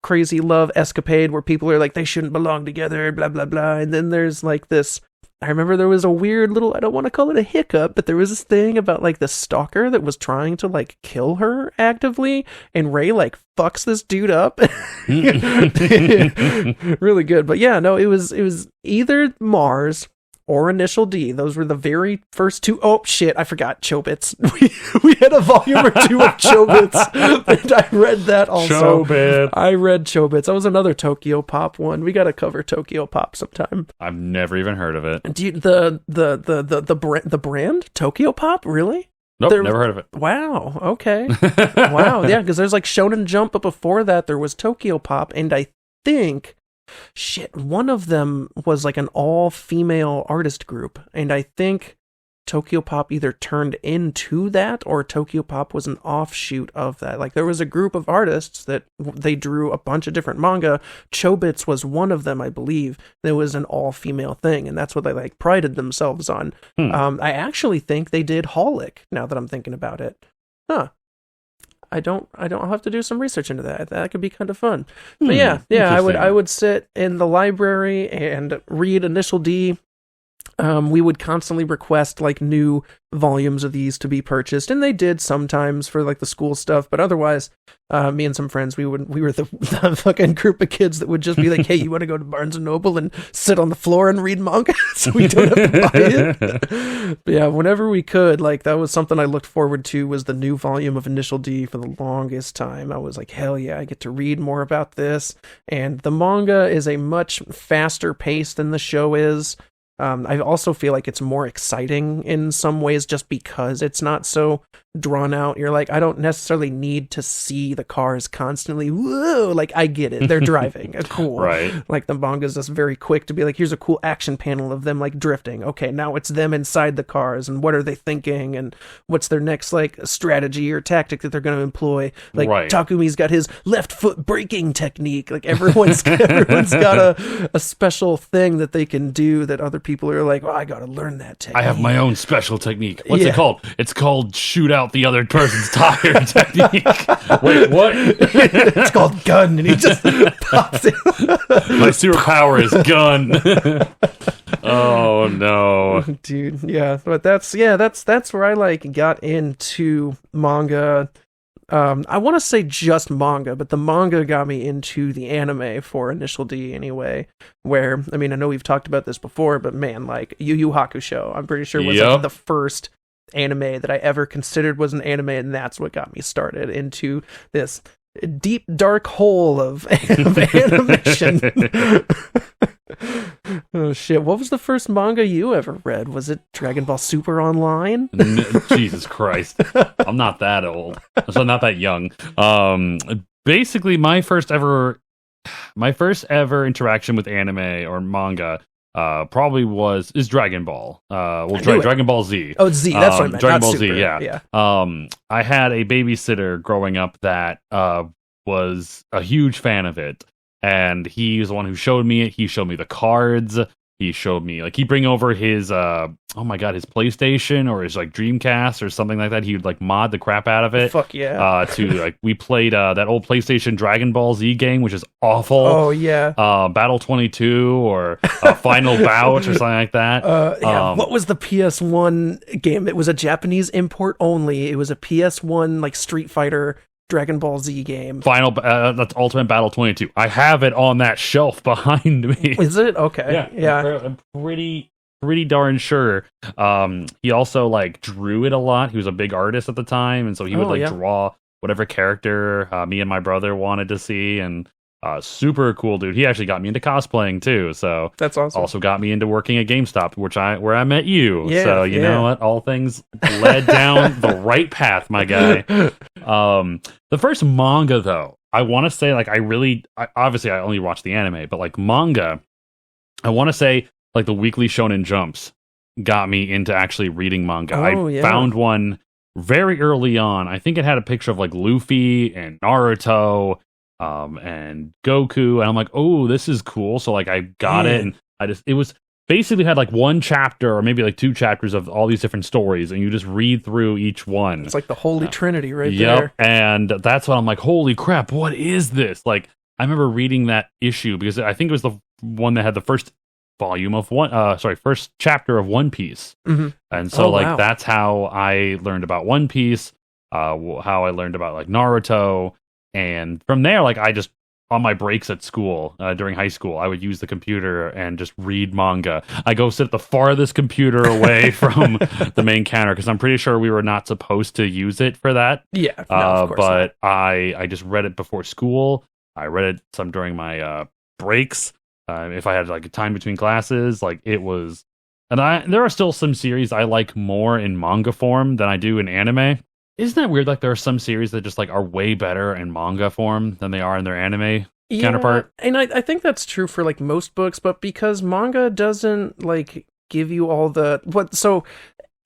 crazy love escapade where people are like, they shouldn't belong together, blah blah blah. And then there's like this, I remember there was a weird little, I don't want to call it a hiccup, but there was this thing about like the stalker that was trying to like kill her actively, and Ray like fucks this dude up. Really good. But yeah, no, it was either Mars or Initial D. Those were the very first 2. Oh shit, I forgot Chobits. We had a volume or 2 of Chobits, and I read that also.
Chobits.
I read Chobits. That was another Tokyo Pop one. We got to cover Tokyo Pop sometime.
I've never even heard of it.
Do you, the brand Tokyo Pop, really?
Nope, never heard of it.
Wow. Okay. Wow. Yeah, because there's like Shonen Jump, but before that there was Tokyo Pop, and I think, one of them was like an all-female artist group, and I think Tokyo Pop either turned into that or Tokyo Pop was an offshoot of that. Like, there was a group of artists that they drew a bunch of different manga. Chobits was one of them, I believe. It was an all-female thing, and that's what they like prided themselves on. I actually think they did Holic, now that I'm thinking about it. Huh. I don't have to do some research into that. That could be kind of fun. But yeah, I would sit in the library and read Initial D. We would constantly request like new volumes of these to be purchased, and they did sometimes for like the school stuff, but otherwise me and some friends, we were the fucking group of kids that would just be like, hey, you want to go to Barnes and Noble and sit on the floor and read manga so we don't have to buy it? But yeah, whenever we could, like, that was something I looked forward to, was the new volume of Initial D for the longest time. I was like, hell yeah, I get to read more about this. And the manga is a much faster pace than the show is. I also feel like it's more exciting in some ways just because it's not so drawn out. You're like, I don't necessarily need to see the cars constantly. Whoa, like, I get it. They're driving. Cool. Right. Like, the manga's just very quick to be like, here's a cool action panel of them like drifting. Okay, now it's them inside the cars, and what are they thinking, and what's their next like strategy or tactic that they're going to employ. Like, Takumi's got his left foot braking technique. Like, everyone's got a special thing that they can do that other people are like, well, I got to learn that technique.
I have my own special technique. What's it called? It's called shoot out the other person's tire technique. Wait, what?
It's called gun, and he just pops in.
My superpower is gun. Oh no,
dude. Yeah, but that's where I like got into manga. I want to say just manga, but the manga got me into the anime for Initial D anyway, where, I mean, I know we've talked about this before, but man, like, Yu Yu Hakusho, I'm pretty sure was like the first anime that I ever considered was an anime, and that's what got me started into this deep dark hole of animation. Oh shit, what was the first manga you ever read? Was it Dragon Ball Super Online?
Jesus Christ. I'm not that old. So I'm not that young. Basically my first ever interaction with anime or manga probably is Dragon Ball. Dragon Ball Z.
Oh, Z, that's what I meant.
Dragon
not
Ball
Super.
Z, yeah. I had a babysitter growing up that was a huge fan of it, and he was the one who showed me it. He showed me the cards. He showed me, like, he'd bring over his his PlayStation or his like Dreamcast or something like that. He would like mod the crap out of it.
Fuck yeah.
We played that old PlayStation Dragon Ball Z game, which is awful.
Oh yeah.
Battle 22 or Final Bout or something like that.
What was the PS1 game? It was a Japanese import only. It was a PS1 like Street Fighter Dragon Ball Z game.
That's Ultimate Battle 22. I have it on that shelf behind me.
Is it? Okay. Yeah.
I'm pretty darn sure. He also like drew it a lot. He was a big artist at the time, and so he would draw whatever character me and my brother wanted to see, and super cool dude. He actually got me into cosplaying too, so
that's awesome.
Also got me into working at GameStop, where I met you.
Yeah,
so you know what? All things led down the right path, my guy. The first manga though, I want to say like obviously I only watched the anime, but like manga, I want to say like the Weekly Shonen Jumps got me into actually reading manga. Found one very early on. I think it had a picture of like Luffy and Naruto and Goku, and I'm like, oh, this is cool. So like I got it, and it was basically had like one chapter or maybe like two chapters of all these different stories, and you just read through each one.
It's like the Holy Trinity right there.
And that's when I'm like, holy crap, what is this? Like, I remember reading that issue because I think it was the one that had the first volume of first chapter of One Piece.
Mm-hmm.
And so that's how I learned about One Piece, how I learned about like Naruto. And from there, like I just, on my breaks at school, during high school, I would use the computer and just read manga. I go sit the farthest computer away from the main counter because I'm pretty sure we were not supposed to use it for that.
Yeah, no, of course
but not. I just read it before school. I read it some during my breaks. If I had like time between classes, like it was, and there are still some series I like more in manga form than I do in anime. Isn't that weird? Like there are some series that just like are way better in manga form than they are in their anime counterpart.
And I think that's true for like most books, but because manga doesn't like give you all so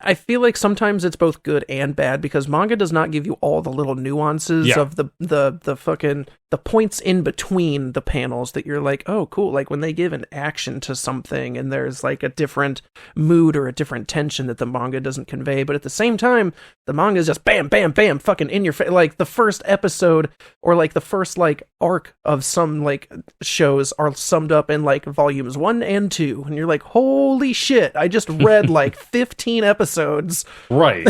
I feel like sometimes it's both good and bad because manga does not give you all the little nuances of the fucking the points in between the panels that you're like, oh cool, like when they give an action to something and there's like a different mood or a different tension that the manga doesn't convey, but at the same time the manga is just bam bam bam fucking in your face. Like the first episode or like the first like arc of some like shows are summed up in like volumes 1 and 2, and you're like, holy shit, I just read like 15 episodes.
Right.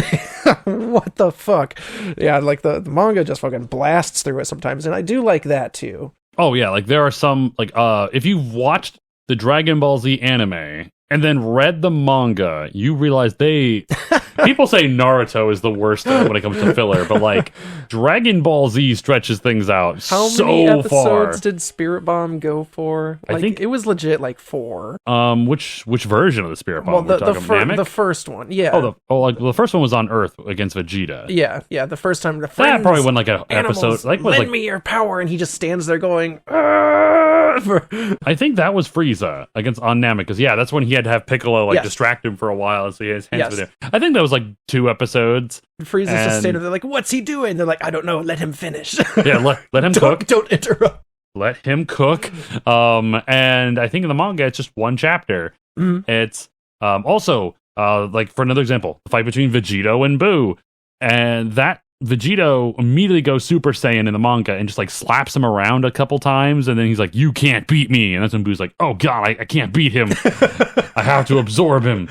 What the fuck? Yeah, like the manga just fucking blasts through it sometimes, and I do like that too.
Oh yeah, like there are some like if you've watched the Dragon Ball Z anime and then read the manga, you realize people say Naruto is the worst when it comes to filler, but like Dragon Ball Z stretches things out
How many episodes did Spirit Bomb go for? Like,
I think
it was legit like 4.
Which version of the Spirit Bomb?
Well, the first one, yeah.
The first one was on Earth against Vegeta.
Yeah. The first time
that probably went like an episode. Like
lend me your power, and he just stands there going.
I think that was Frieza on Namek, because that's when he had to have Piccolo distract him for a while, and so he had his hands with him. I think that was like 2 episodes.
Frieza's just standing there like, what's he doing? They're like, I don't know, let him finish.
Yeah, let him cook.
Don't interrupt.
Let him cook. And I think in the manga it's just 1 chapter.
Mm-hmm.
It's also like, for another example, the fight between Vegito and Boo, and that Vegito immediately goes Super Saiyan in the manga and just like slaps him around a couple times, and then he's like, you can't beat me, and that's when Boo's like, oh god, I can't beat him. I have to absorb him.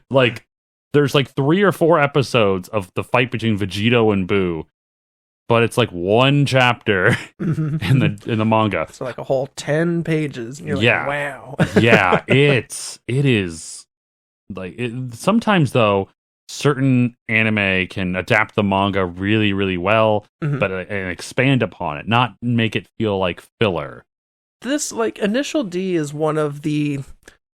Like there's like 3 or 4 episodes of the fight between Vegito and Boo, but it's like 1 chapter in the manga.
So like a whole 10 pages, and you're like, wow.
Yeah, it is like sometimes though certain anime can adapt the manga really, really well, but and expand upon it, not make it feel like filler.
This, like, Initial D is one of the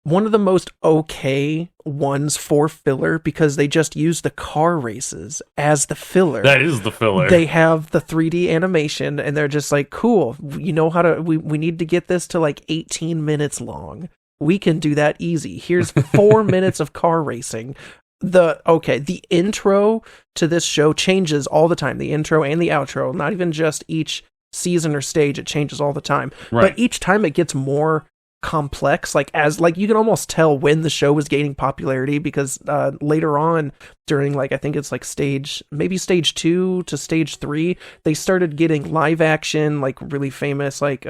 most okay ones for filler because they just use the car races as the filler.
That is the filler.
They have the 3D animation and they're just like, cool, you know how to, we need to get this to like 18 minutes long. We can do that easy. Here's 4 minutes of car racing. The intro to this show changes all the time. The intro and the outro, not even just each season or stage, it changes all the time.
Right.
But each time it gets more complex, like you can almost tell when the show was gaining popularity because later on during, like, I think it's like stage 2 to stage 3, they started getting live action, like really famous like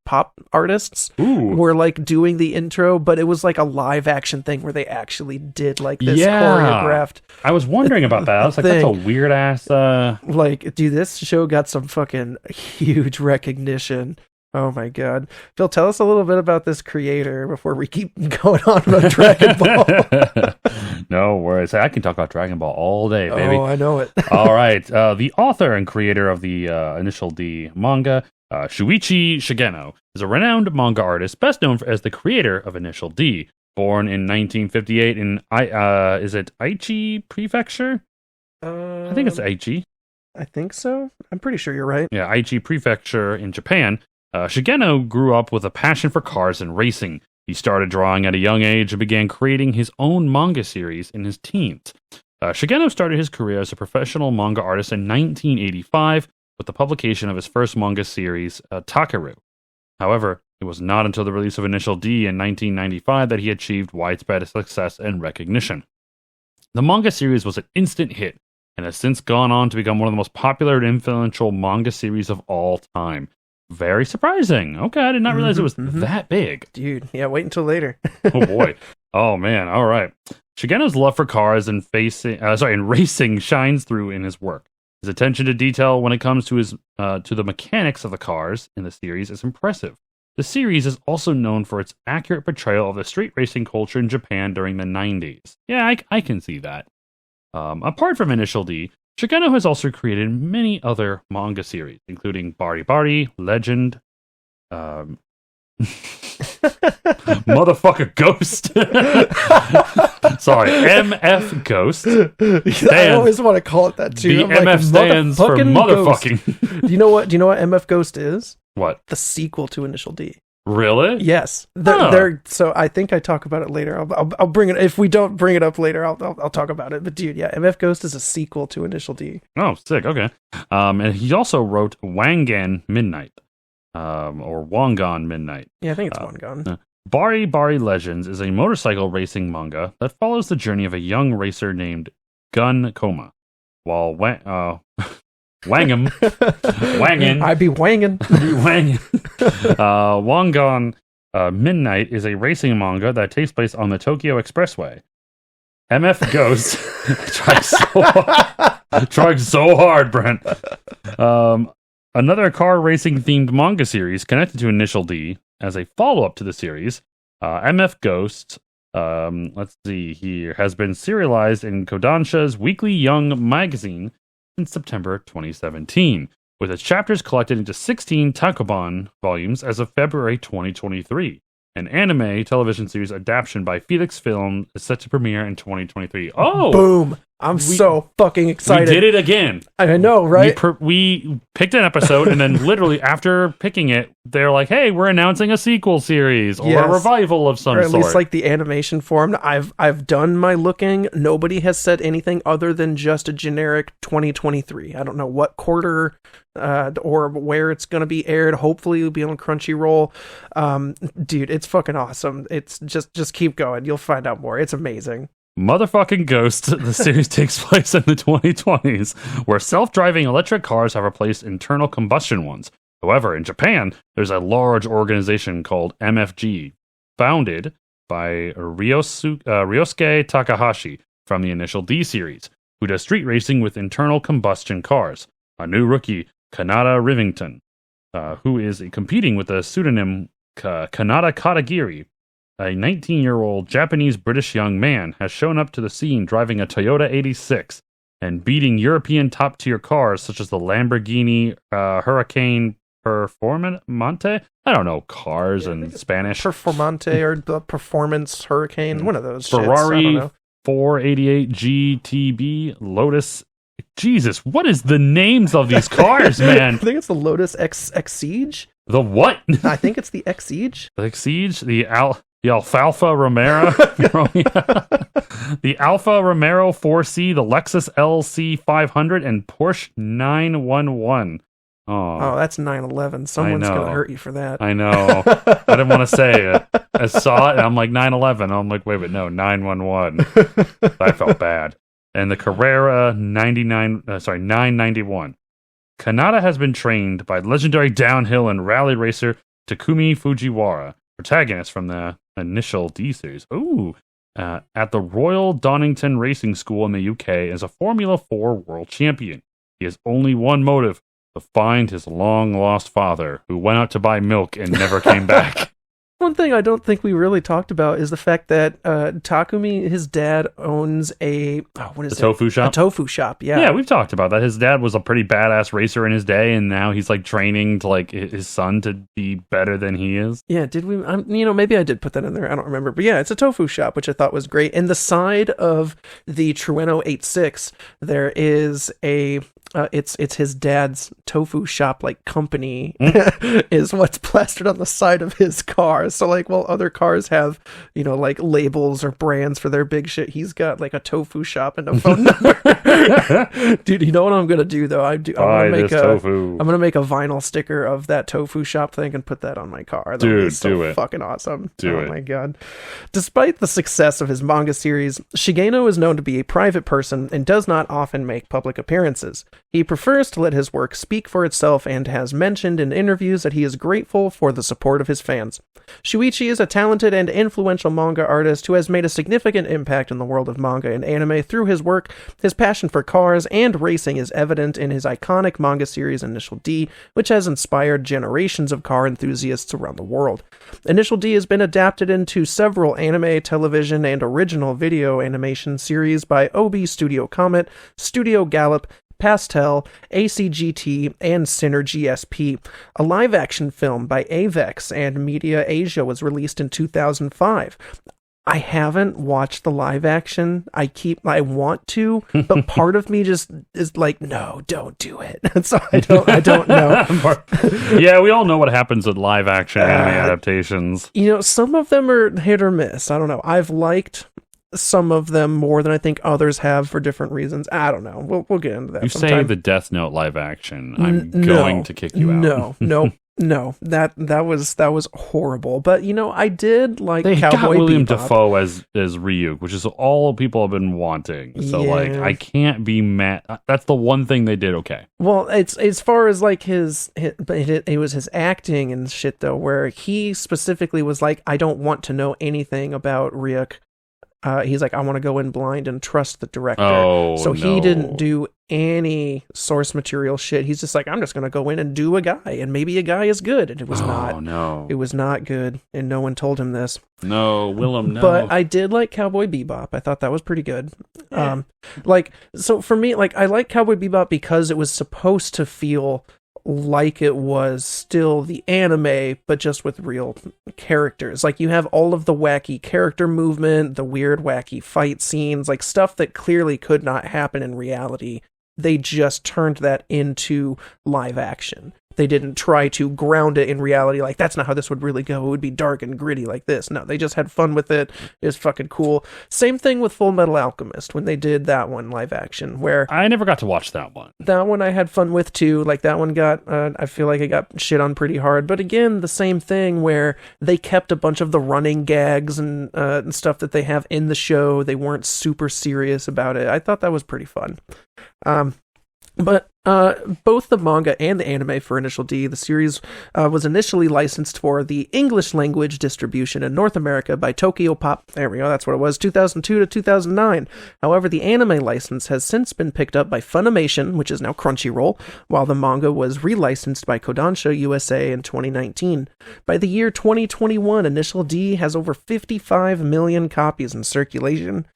pop artists were like doing the intro, but it was like a live action thing where they actually did like this choreographed.
I was wondering about that. I was like, that's a weird ass
like, dude, this show got some fucking huge recognition. Oh my god. Phil, tell us a little bit about this creator before we keep going on about Dragon Ball.
No worries. I can talk about Dragon Ball all day, baby.
Oh, I know it.
All right. The author and creator of the Initial D manga, Shuichi Shigeno, is a renowned manga artist, best known as the creator of Initial D. Born in 1958 in, is it Aichi Prefecture? I think it's Aichi.
I think so. I'm pretty sure you're right.
Yeah, Aichi Prefecture in Japan. Shigeno grew up with a passion for cars and racing. He started drawing at a young age and began creating his own manga series in his teens. Shigeno started his career as a professional manga artist in 1985 with the publication of his first manga series, Takeru. However, it was not until the release of Initial D in 1995 that he achieved widespread success and recognition. The manga series was an instant hit and has since gone on to become one of the most popular and influential manga series of all time. Very surprising. Okay, I did not realize it was that big.
Dude, yeah, wait until later.
Oh boy. Oh man, all right. Shigeno's love for cars and racing shines through in his work. His attention to detail when it comes to the mechanics of the cars in the series is impressive. The series is also known for its accurate portrayal of the street racing culture in Japan during the 90s. Yeah, I can see that. Apart from Initial D, Shigeno has also created many other manga series, including Bari Bari, Legend, motherfucker Ghost. Sorry, MF Ghost.
I always want to call it that too.
The MF stands for motherfucking.
Do you know what MF Ghost is?
What?
The sequel to Initial D.
Really?
Yes. So I think I talk about it later. I'll bring it. If we don't bring it up later, I'll talk about it. But dude, yeah, MF Ghost is a sequel to Initial D.
Oh, sick. Okay. And he also wrote Wangan Midnight, or Wangan Midnight.
Yeah, I think it's Wangan.
Bari Bari Legends is a motorcycle racing manga that follows the journey of a young racer named Gun Koma, while Wangin.
I be wangin.
Wangan Midnight is a racing manga that takes place on the Tokyo Expressway. MF Ghost trying so hard, Brent. Another car racing themed manga series connected to Initial D as a follow-up to the series. MF Ghost, let's see here, has been serialized in Kodansha's Weekly Young magazine in September 2017, with its chapters collected into 16 tankobon volumes as of February 2023. An anime television series adaptation by Felix Film is set to premiere in 2023. Oh!
Boom! I'm so fucking excited.
We did it again.
I know, right?
We picked an episode, and then literally after picking it, they're like, hey, we're announcing a sequel series or a revival of some sort.
Or at least like the animation form. I've done my looking. Nobody has said anything other than just a generic 2023. I don't know what quarter or where it's going to be aired. Hopefully it'll be on Crunchyroll. Dude, it's fucking awesome. It's just keep going. You'll find out more. It's amazing.
Motherfucking Ghost, the series takes place in the 2020s, where self-driving electric cars have replaced internal combustion ones. However, in Japan, there's a large organization called MFG, founded by Ryosuke Takahashi from the Initial D series, who does street racing with internal combustion cars. A new rookie, Kanata Rivington, who is competing with the pseudonym Kanata Katagiri, a 19-year-old Japanese-British young man has shown up to the scene driving a Toyota 86 and beating European top-tier cars such as the Lamborghini Hurricane Performante. I don't know cars in Spanish.
Performante or the Performance Hurricane, one of those.
Ferrari 488 GTB, Lotus. Jesus, what is the names of these cars, man?
I think it's the Lotus X Siege.
The what?
I think it's the X Siege.
The Siege, the Alfa Romero, the Alfa Romero 4C, the Lexus LC 500, and Porsche 911.
Oh, that's 911. Someone's going to hurt you for that.
I know. I didn't want to say it. I saw it, and I'm like, 911. I'm like, wait, no, 911. I felt bad. And the Carrera 991. Kanata has been trained by legendary downhill and rally racer Takumi Fujiwara, protagonist from the initial D series. At the Royal Donington Racing School in the UK as a Formula 4 world champion. He has only one motive: to find his long-lost father, who went out to buy milk and never came back.
One thing I don't think we really talked about is the fact that Takumi, his dad, owns a
tofu shop?
A tofu shop, yeah.
Yeah, we've talked about that. His dad was a pretty badass racer in his day, and now he's like training to like his son to be better than he is.
Yeah, did we? Maybe I did put that in there. I don't remember, but yeah, it's a tofu shop, which I thought was great. And the side of the Trueno 86, there is a. It's his dad's tofu shop like company is what's plastered on the side of his car. So like, while other cars have like labels or brands for their big shit, he's got like a tofu shop and a phone number. Dude, you know what I'm gonna do though? I'm gonna make a vinyl sticker of that tofu shop thing and put that on my car. That
Dude,
so
do it.
Fucking awesome.
Do it.
Oh my god. Despite the success of his manga series, Shigeno is known to be a private person and does not often make public appearances. He prefers to let his work speak for itself and has mentioned in interviews that he is grateful for the support of his fans. Shuichi is a talented and influential manga artist who has made a significant impact in the world of manga and anime through his work. His passion for cars and racing is evident in his iconic manga series Initial D, which has inspired generations of car enthusiasts around the world. Initial D has been adapted into several anime, television, and original video animation series by OB Studio Comet, Studio Gallop, Pastel, ACGT, and Synergy SP. A live-action film by Avex and Media Asia was released in 2005. I haven't watched the live action. I want to, but part of me just is like, no, don't do it. So I don't know.
Yeah, we all know what happens with live action anime adaptations.
Some of them are hit or miss. I don't know. I've liked some of them more than I think others have for different reasons. I don't know. We'll get into that.
You say the Death Note live action, I'm going to kick you out.
No, that was horrible. But I did like
they
Cowboy
got William
Bebop.
Dafoe as Ryuk, which is all people have been wanting. So
Yeah.
I can't be mad. That's the one thing they did okay.
Well, it's as far as like it was his acting and shit though, where he specifically was like, I don't want to know anything about Ryuk. He's like, I want to go in blind and trust the director. So he didn't do any source material shit. He's just like, I'm just going to go in and do a guy, and maybe a guy is good. And it was not. No. It was not good, and no one told him this.
No, Willem, no.
But I did like Cowboy Bebop. I thought that was pretty good.
Yeah.
So for me, I like Cowboy Bebop because it was supposed to feel like it was still the anime, but just with real characters. Like, you have all of the wacky character movement, the weird wacky fight scenes, like stuff that clearly could not happen in reality. They just turned that into live action. They didn't try to ground it in reality, like, that's not how this would really go. It would be dark and gritty like this. No, they just had fun with it. It was fucking cool. Same thing with Full Metal Alchemist, when they did that one live action, where...
I never got to watch that one.
That one I had fun with, too. Like, that one got... I feel like it got shit on pretty hard. But again, the same thing, where they kept a bunch of the running gags and stuff that they have in the show. They weren't super serious about it. I thought that was pretty fun. But both the manga and the anime for Initial D, the series was initially licensed for the English language distribution in North America by Tokyo Pop. There we go, that's what it was, 2002 to 2009. However, the anime license has since been picked up by Funimation, which is now Crunchyroll, while the manga was relicensed by Kodansha USA in 2019. By the year 2021, Initial D has over 55 million copies in circulation.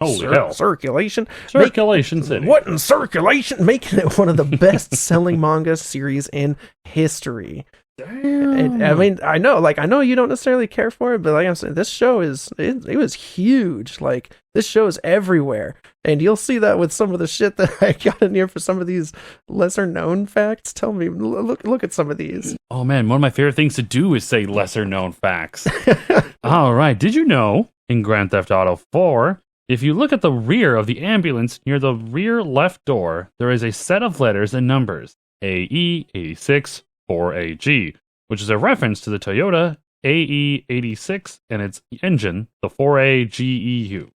Holy hell.
Circulation.
City.
What in circulation? Making it one of the best-selling manga series in history.
Damn.
I know you don't necessarily care for it, but like I'm saying, this show it was huge. Like, this show is everywhere. And you'll see that with some of the shit that I got in here for some of these lesser-known facts. Tell me, look at some of these.
Oh, man, one of my favorite things to do is say lesser-known facts. All right, did you know in Grand Theft Auto 4... if you look at the rear of the ambulance near the rear left door, there is a set of letters and numbers, AE86 4AG, which is a reference to the Toyota AE86 and its engine, the 4AGEU.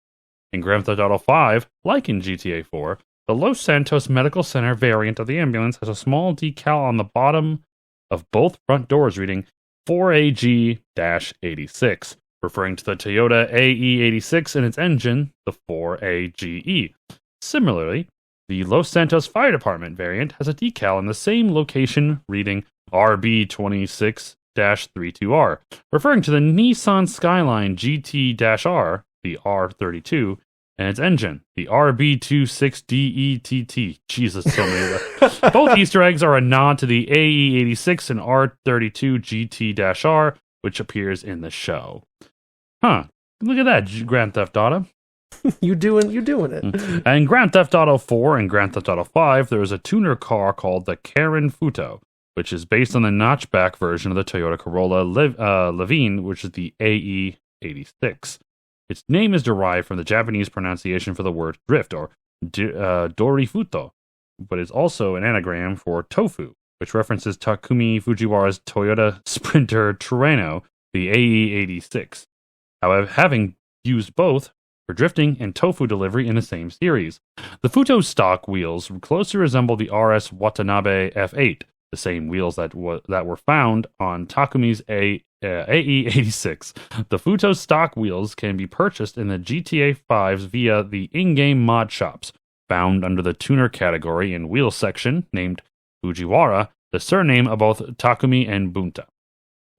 In Grand Theft Auto 5, like in GTA 4, the Los Santos Medical Center variant of the ambulance has a small decal on the bottom of both front doors reading 4AG-86. Referring to the Toyota AE86 and its engine, the 4AGE. Similarly, the Los Santos Fire Department variant has a decal in the same location reading RB26-32R, referring to the Nissan Skyline GT-R, the R32, and its engine, the RB26DETT. Jesus, so many. Both Easter eggs are a nod to the AE86 and R32 GT-R, which appears in the show. Huh. Look at that, Grand Theft Auto.
You doing it.
And Grand Theft Auto 4 and Grand Theft Auto 5, there is a tuner car called the Karen Futo, which is based on the notchback version of the Toyota Corolla Levine, which is the AE86. Its name is derived from the Japanese pronunciation for the word drift, or Dorifuto, but is also an anagram for tofu, which references Takumi Fujiwara's Toyota Sprinter Terreno, the AE86. However, having used both for drifting and tofu delivery in the same series. The Futo stock wheels closely resemble the RS Watanabe F8, the same wheels that were found on Takumi's AE86. The Futo stock wheels can be purchased in the GTA 5s via the in-game mod shops, found under the tuner category and wheel section, named Fujiwara, the surname of both Takumi and Bunta.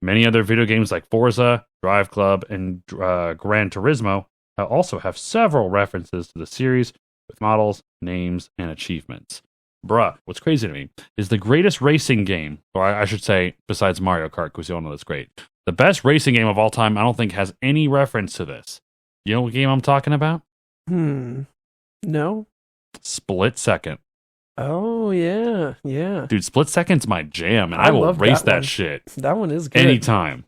Many other video games like Forza, Drive Club, and Gran Turismo also have several references to the series with models, names, and achievements. Bruh, what's crazy to me is the greatest racing game, or I should say, besides Mario Kart, because you all know that's great, the best racing game of all time, I don't think has any reference to this. You know what game I'm talking about?
No?
Split Second.
Oh, yeah.
Dude, Split Second's my jam, and I will race that shit.
That one is good.
Anytime.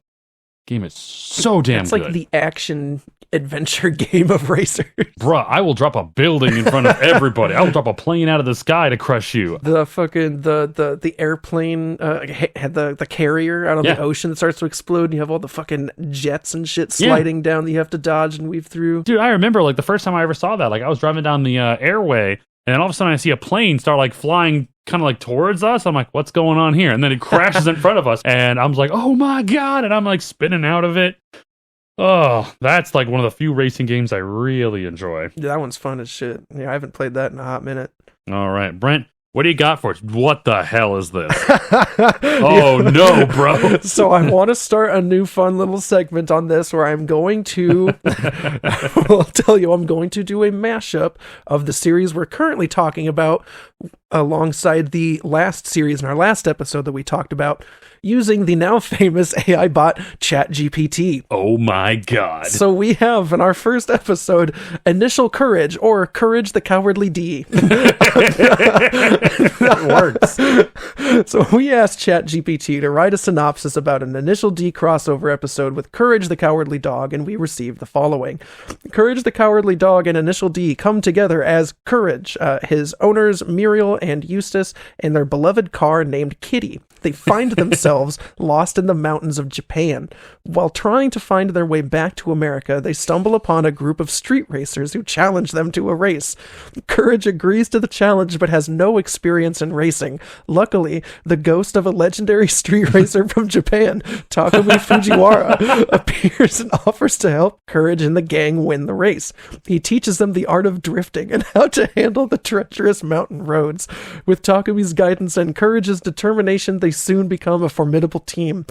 Game is so damn good.
It's like the action adventure game of racers.
Bruh, I will drop a building in front of everybody. I will drop a plane out of the sky to crush you.
The fucking the airplane had the carrier out on the ocean that starts to explode, and you have all the fucking jets and shit sliding down that you have to dodge and weave through.
Dude, I remember like the first time I ever saw that, like I was driving down the airway, and then all of a sudden I see a plane start like flying kind of like towards us. I'm like, what's going on here? And then it crashes in front of us, and I'm like, oh my god, and I'm like spinning out of it. Oh, that's like one of the few racing games I really enjoy.
Yeah, that one's fun as shit. Yeah, I haven't played that in a hot minute.
All right, Brent, what do you got for us? What the hell is this? Oh, no, bro.
So I want to start a new fun little segment on this where I'm going to, I'll tell you, I'm going to do a mashup of the series we're currently talking about alongside the last series in our last episode that we talked about, using the now famous AI bot ChatGPT.
Oh my god.
So we have in our first episode, Initial Courage, or Courage the Cowardly D. That works. So we asked ChatGPT to write a synopsis about an Initial D crossover episode with Courage the Cowardly Dog, and we received the following. Courage the Cowardly Dog and Initial D come together as Courage. His owners, Muriel and Eustace and their beloved car named Kitty. They find themselves lost in the mountains of Japan. While trying to find their way back to America, they stumble upon a group of street racers who challenge them to a race. Courage agrees to the challenge but has no experience in racing. Luckily, the ghost of a legendary street racer from Japan, Takumi Fujiwara, appears and offers to help Courage and the gang win the race. He teaches them the art of drifting and how to handle the treacherous mountain roads. With Takumi's guidance and Courage's determination, they soon become a formidable team.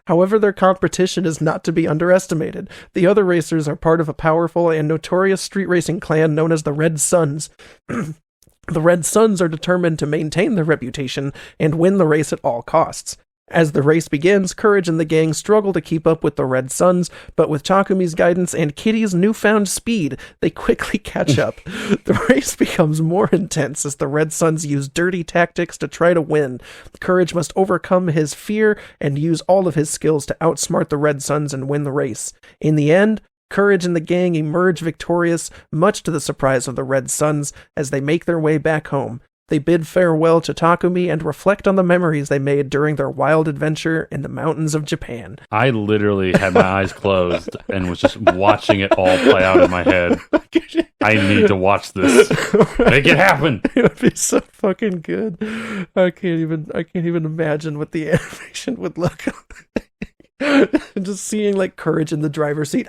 However, their competition is not to be underestimated. The other racers are part of a powerful and notorious street racing clan known as the Red Suns. The Red Suns are determined to maintain their reputation and win the race at all costs. As the race begins, Courage and the gang struggle to keep up with the Red Suns, but with Takumi's guidance and Kitty's newfound speed, they quickly catch up. The race becomes more intense as the Red Suns use dirty tactics to try to win. Courage must overcome his fear and use all of his skills to outsmart the Red Suns and win the race. In the end, Courage and the gang emerge victorious, much to the surprise of the Red Suns, as they make their way back home. They bid farewell to Takumi and reflect on the memories they made during their wild adventure in the mountains of Japan.
I literally had my eyes closed and was just watching it all play out in my head. I need to watch this. Make it happen.
It would be so fucking good. I can't even imagine what the animation would look like. Just seeing like Courage in the driver's seat.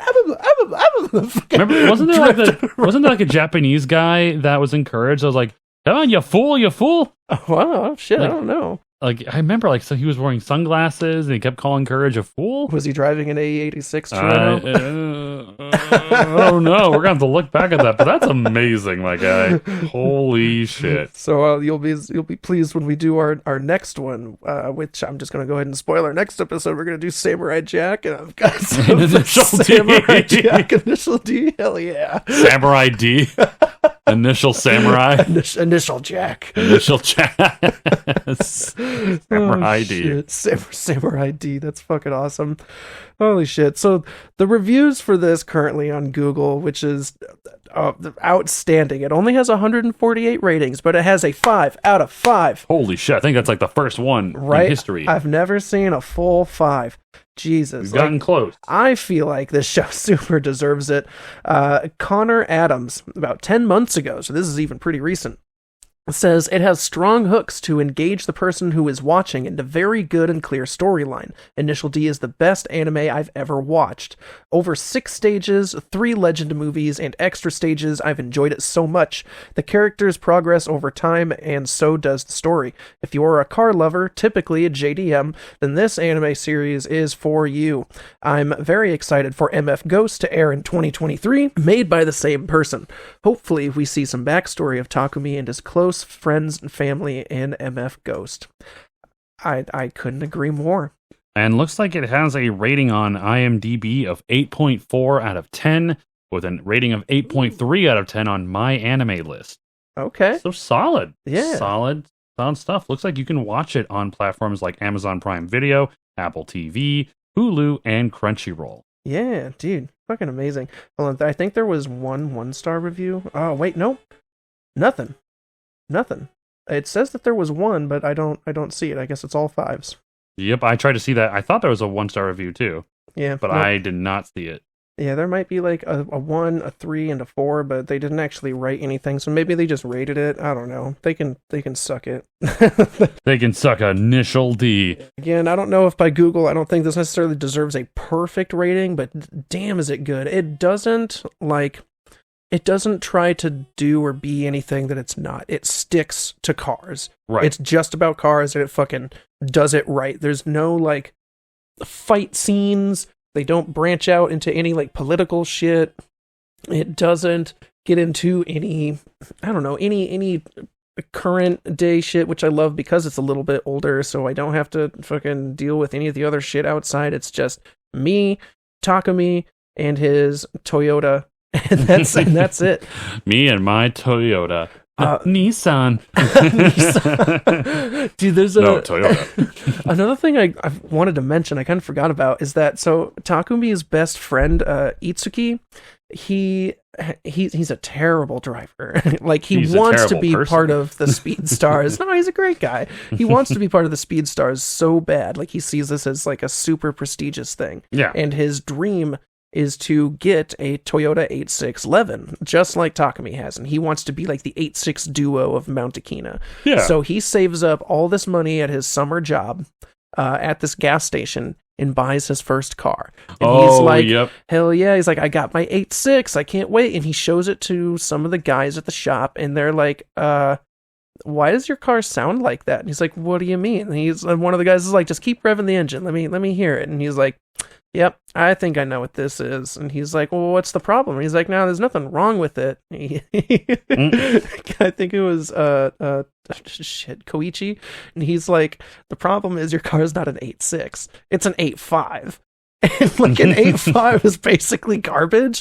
Remember, wasn't there like a Japanese guy that was encouraged? I was like, come on, you fool, you fool.
Oh, wow, shit, like, I don't know.
Like, I remember, like, so he was wearing sunglasses and he kept calling Courage a fool.
Was he driving an A86 Toronto?
I don't know. We're going to have to look back at that, but that's amazing, my guy. Holy shit.
So you'll be pleased when we do our next one, which I'm just going to go ahead and spoil our next episode. We're going to do Samurai Jack, and I've got some
Initial
Samurai
D.
Jack, Initial D, hell yeah.
Samurai D. Initial Samurai.
Initial Jack.
Initial Jack. Samurai D.
Samurai D. That's fucking awesome. Holy shit. So the reviews for this currently on Google, which is outstanding. It only has 148 ratings, but it has a 5 out of 5.
Holy shit. I think that's like the first one in history.
I've never seen a full 5. Jesus.
We've gotten close.
I feel like this show super deserves it. Connor Adams, about 10 months ago, so this is even pretty recent, says it has strong hooks to engage the person who is watching and a very good and clear storyline. Initial D is the best anime I've ever watched. Over 6 stages, 3 legend movies, and extra stages, I've enjoyed it so much. The characters progress over time, and so does the story. If you are a car lover, typically a JDM, then this anime series is for you. I'm very excited for MF Ghost to air in 2023, made by the same person. Hopefully we see some backstory of Takumi and his close friends and family in MF Ghost. I couldn't agree more.
And looks like it has a rating on IMDb of 8.4 out of 10, with a rating of 8.3 out of 10 on my anime list.
Okay.
So solid.
Yeah.
Solid stuff. Looks like you can watch it on platforms like Amazon Prime Video, Apple TV, Hulu, and Crunchyroll.
Yeah, dude. Fucking amazing. Hold on, I think there was one 1-star review. Oh, wait, no. Nothing. It says that there was one, but I don't see it. I guess it's all 5s.
Yep, I tried to see that. I thought there was a 1-star review too.
Yeah.
But I did not see it.
Yeah, there might be like a 1, a 3, and a 4, but they didn't actually write anything, so maybe they just rated it. I don't know. They can suck it.
They can suck Initial D.
Again, I don't know if by Google, I don't think this necessarily deserves a perfect rating, but damn is it good. It doesn't try to do or be anything that it's not. It sticks to cars.
Right.
It's just about cars, and it fucking does it right. There's no like fight scenes. They don't branch out into any like political shit. It doesn't get into any current day shit, which I love because it's a little bit older, so I don't have to fucking deal with any of the other shit outside. It's just me, Takumi, and his Toyota, and that's it.
Me and my Toyota. Nissan.
Dude, there's
Toyota.
Another thing I wanted to mention, I kind of forgot about, is that so Takumi's best friend, Itsuki, he's a terrible driver. Like
He's
he
a
wants to
terrible
be
person.
part of the Speed Stars. No, he's a great guy. He wants to be part of the Speed Stars so bad. Like he sees this as like a super prestigious thing.
Yeah.
And his dream is to get a Toyota 8611, just like Takumi has, and he wants to be like the 86 duo of Mount Akina.
Yeah.
So he saves up all this money at his summer job at this gas station and buys his first car. And he's like,
yep.
hell yeah. He's like, I got my 86. I can't wait. And he shows it to some of the guys at the shop, and they're like, why does your car sound like that? And he's like, what do you mean? And he's one of the guys is like, just keep revving the engine. Let me hear it. And he's like, yep, I think I know what this is. And he's like, well, what's the problem? And he's like, no, there's nothing wrong with it. I think it was Koichi. And he's like, the problem is your car is not an 8.6. It's an 8.5. And like an 8.5 is basically garbage.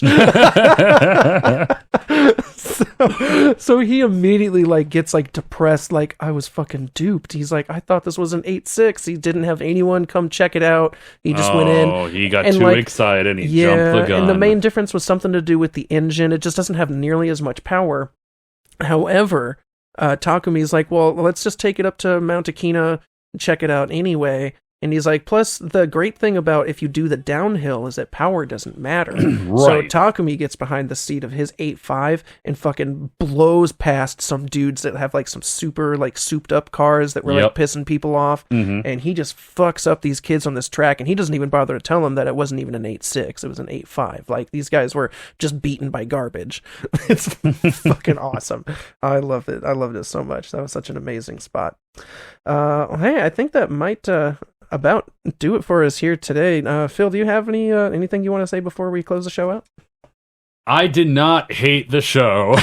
So he immediately like gets like depressed, like I was fucking duped. He's like, I thought this was an 8.6. He didn't have anyone come check it out. He just went in.
Oh, he got
and,
too
like,
excited and he jumped the gun.
And the main difference was something to do with the engine. It just doesn't have nearly as much power. However, Takumi's like, well, let's just take it up to Mount Akina and check it out anyway. And he's like, plus the great thing about if you do the downhill is that power doesn't matter. So Takumi gets behind the seat of his 8.5 and fucking blows past some dudes that have like some super like souped up cars that were like pissing people off.
Mm-hmm.
And he just fucks up these kids on this track, and he doesn't even bother to tell them that it wasn't even an 8.6. It was an 8.5. Like these guys were just beaten by garbage. It's fucking awesome. I loved it. I loved it so much. That was such an amazing spot. Hey, I think that might about do it for us here today. Phil, do you have anything you want to say before we close the show out?
I did not hate the show.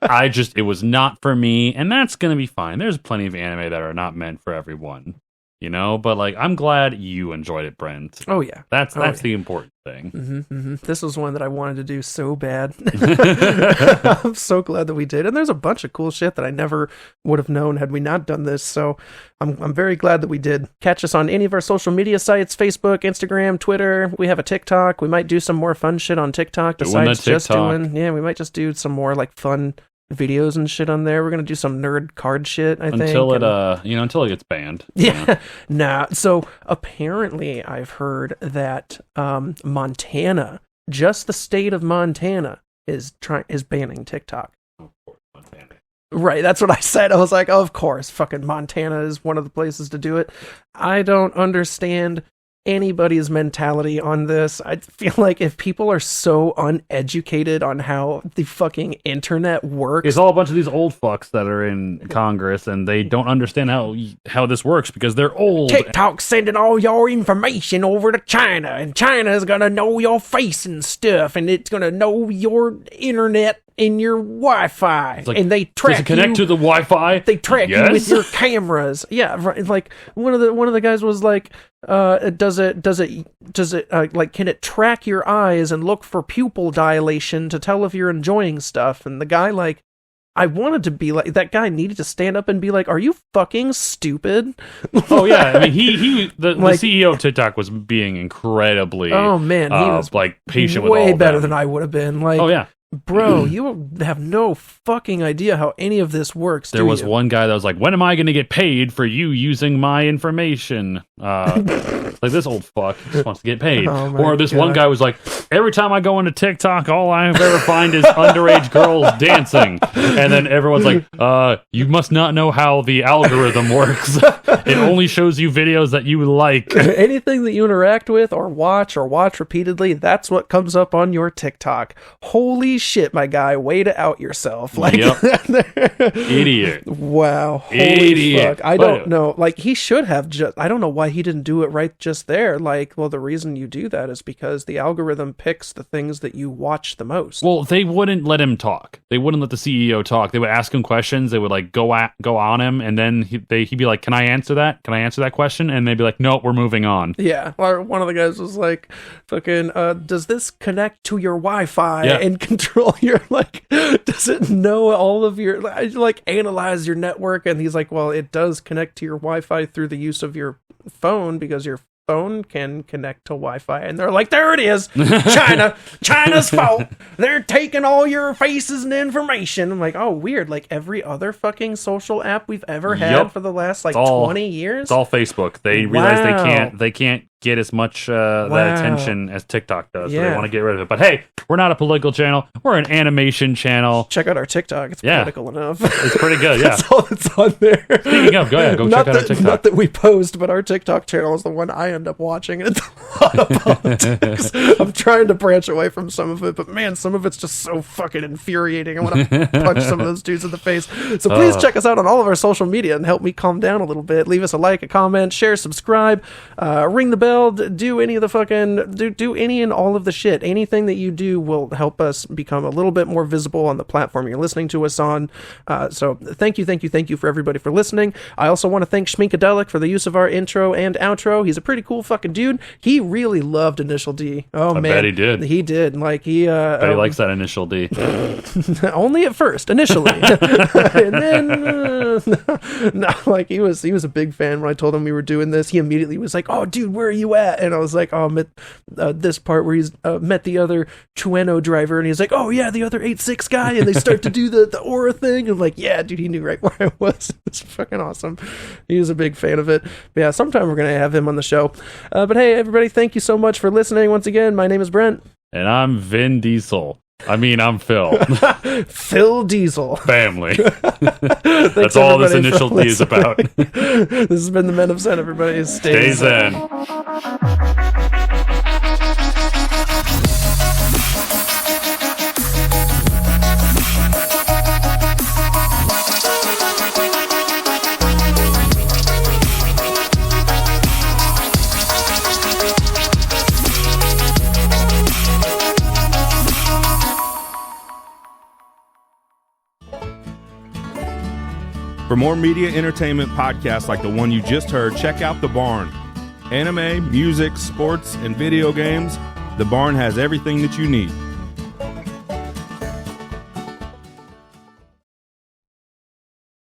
It was not for me, and that's gonna be fine. There's plenty of anime that are not meant for everyone, you know. But like, I'm glad you enjoyed it, Brent.
Oh yeah,
that's the important thing.
Mm-hmm, mm-hmm. This was one that I wanted to do so bad. I'm so glad that we did, and there's a bunch of cool shit that I never would have known had we not done this. So I'm very glad that we did. Catch us on any of our social media sites: Facebook, Instagram, Twitter. We have a TikTok. We might do some more fun shit on TikTok besides just doing. Yeah, we might just do some more like fun videos and shit on there. We're gonna do some nerd card shit, I think.
Until it gets banned.
Yeah. Nah. So apparently I've heard that Montana, just the state of Montana, is banning TikTok. Right, that's what I said. I was like, of course, fucking Montana is one of the places to do it. I don't understand anybody's mentality on this. I feel like if people are so uneducated on how the fucking internet works,
it's all a bunch of these old fucks that are in Congress, and they don't understand how this works because they're old.
TikTok's sending all your information over to China, and China's gonna know your face and stuff, and it's gonna know your internet and your Wi-Fi,
like,
and they track
does it connect to the Wi-Fi?
They track you with your cameras. Yeah, right. Like one of the guys was like, does it like, can it track your eyes and look for pupil dilation to tell if you're enjoying stuff? And the guy, like, I wanted to be like, that guy needed to stand up and be like, are you fucking stupid?
Oh yeah, I mean the CEO of TikTok was being incredibly he was like patient with all
way better
them.
than I would have been. Like,
oh yeah.
Bro, you have no fucking idea how any of this works.
There was one guy that was like, when am I going to get paid for you using my information? Like, this old fuck just wants to get paid. Or this one guy was like, every time I go into TikTok, all I ever find is underage girls dancing. And then everyone's like, you must not know how the algorithm works. It only shows you videos that you like.
Anything that you interact with or watch repeatedly, that's what comes up on your TikTok. Holy shit, my guy, way to out yourself. Like,
idiot.
Wow. Holy
idiot.
Fuck. I don't know. Like, he should have I don't know why he didn't do it right just there. Like, well, the reason you do that is because the algorithm picks the things that you watch the most.
Well, they wouldn't let him talk. They wouldn't let the CEO talk. They would ask him questions. They would like go on him, and then he'd be like, "Can I answer that? Can I answer that question?" And they'd be like, "No, we're moving on."
Yeah. Or one of the guys was like, "Fucking, does this connect to your Wi-Fi and control your like? Does it know all of your like analyze your network?" And he's like, "Well, it does connect to your Wi-Fi through the use of your phone because your phone can connect to Wi-Fi, and they're like, there it is, China's fault. They're taking all your faces and information. I'm like, oh, weird. Like every other fucking social app we've ever had for the last 20 years.
It's all Facebook. They realize they can't get as much that attention as TikTok does. So they want to get rid of it. But hey, we're not a political channel. We're an animation channel.
Check out our TikTok. It's political enough.
It's pretty good. Yeah,
that's all that's on there.
Speaking of, go ahead, go check out our TikTok.
Not that we post, but our TikTok channel is the one I end up watching, and it's a lot of politics. I'm trying to branch away from some of it, but man, some of it's just so fucking infuriating. I want to punch some of those dudes in the face. So please check us out on all of our social media and help me calm down a little bit. Leave us a like, a comment, share, subscribe, ring the bell, do any of the fucking do any and all of the shit. Anything that you do will help us become a little bit more visible on the platform you're listening to us on. So thank you for everybody for listening. I also want to thank Schminkadelic for the use of our intro and outro. He's a pretty cool fucking dude. He really loved Initial D. Oh man,
I bet he did.
He did. Like he
bet he likes that Initial D.
Only at first, initially, and then no, like he was a big fan. When I told him we were doing this, he immediately was like, "Oh, dude, where are you at?" And I was like, "Oh, I'm at this part where he's met the other Chueno driver," and he's like, "Oh yeah, the other 8-6 guy," and they start to do the aura thing. And I'm like, "Yeah, dude, he knew right where I was." It's fucking awesome. He was a big fan of it. But yeah, sometime we're gonna have him on the show. But hey, everybody, thank you so much for listening. Once again, my name is Brent, and
I'm Vin Diesel. I'm Phil.
Phil Diesel.
Family. That's all this Initial D is about.
This has been the Men of Zen, everybody. Stay zen.
For more media entertainment podcasts like the one you just heard, check out The Barn. Anime, music, sports, and video games, The Barn has everything that you need.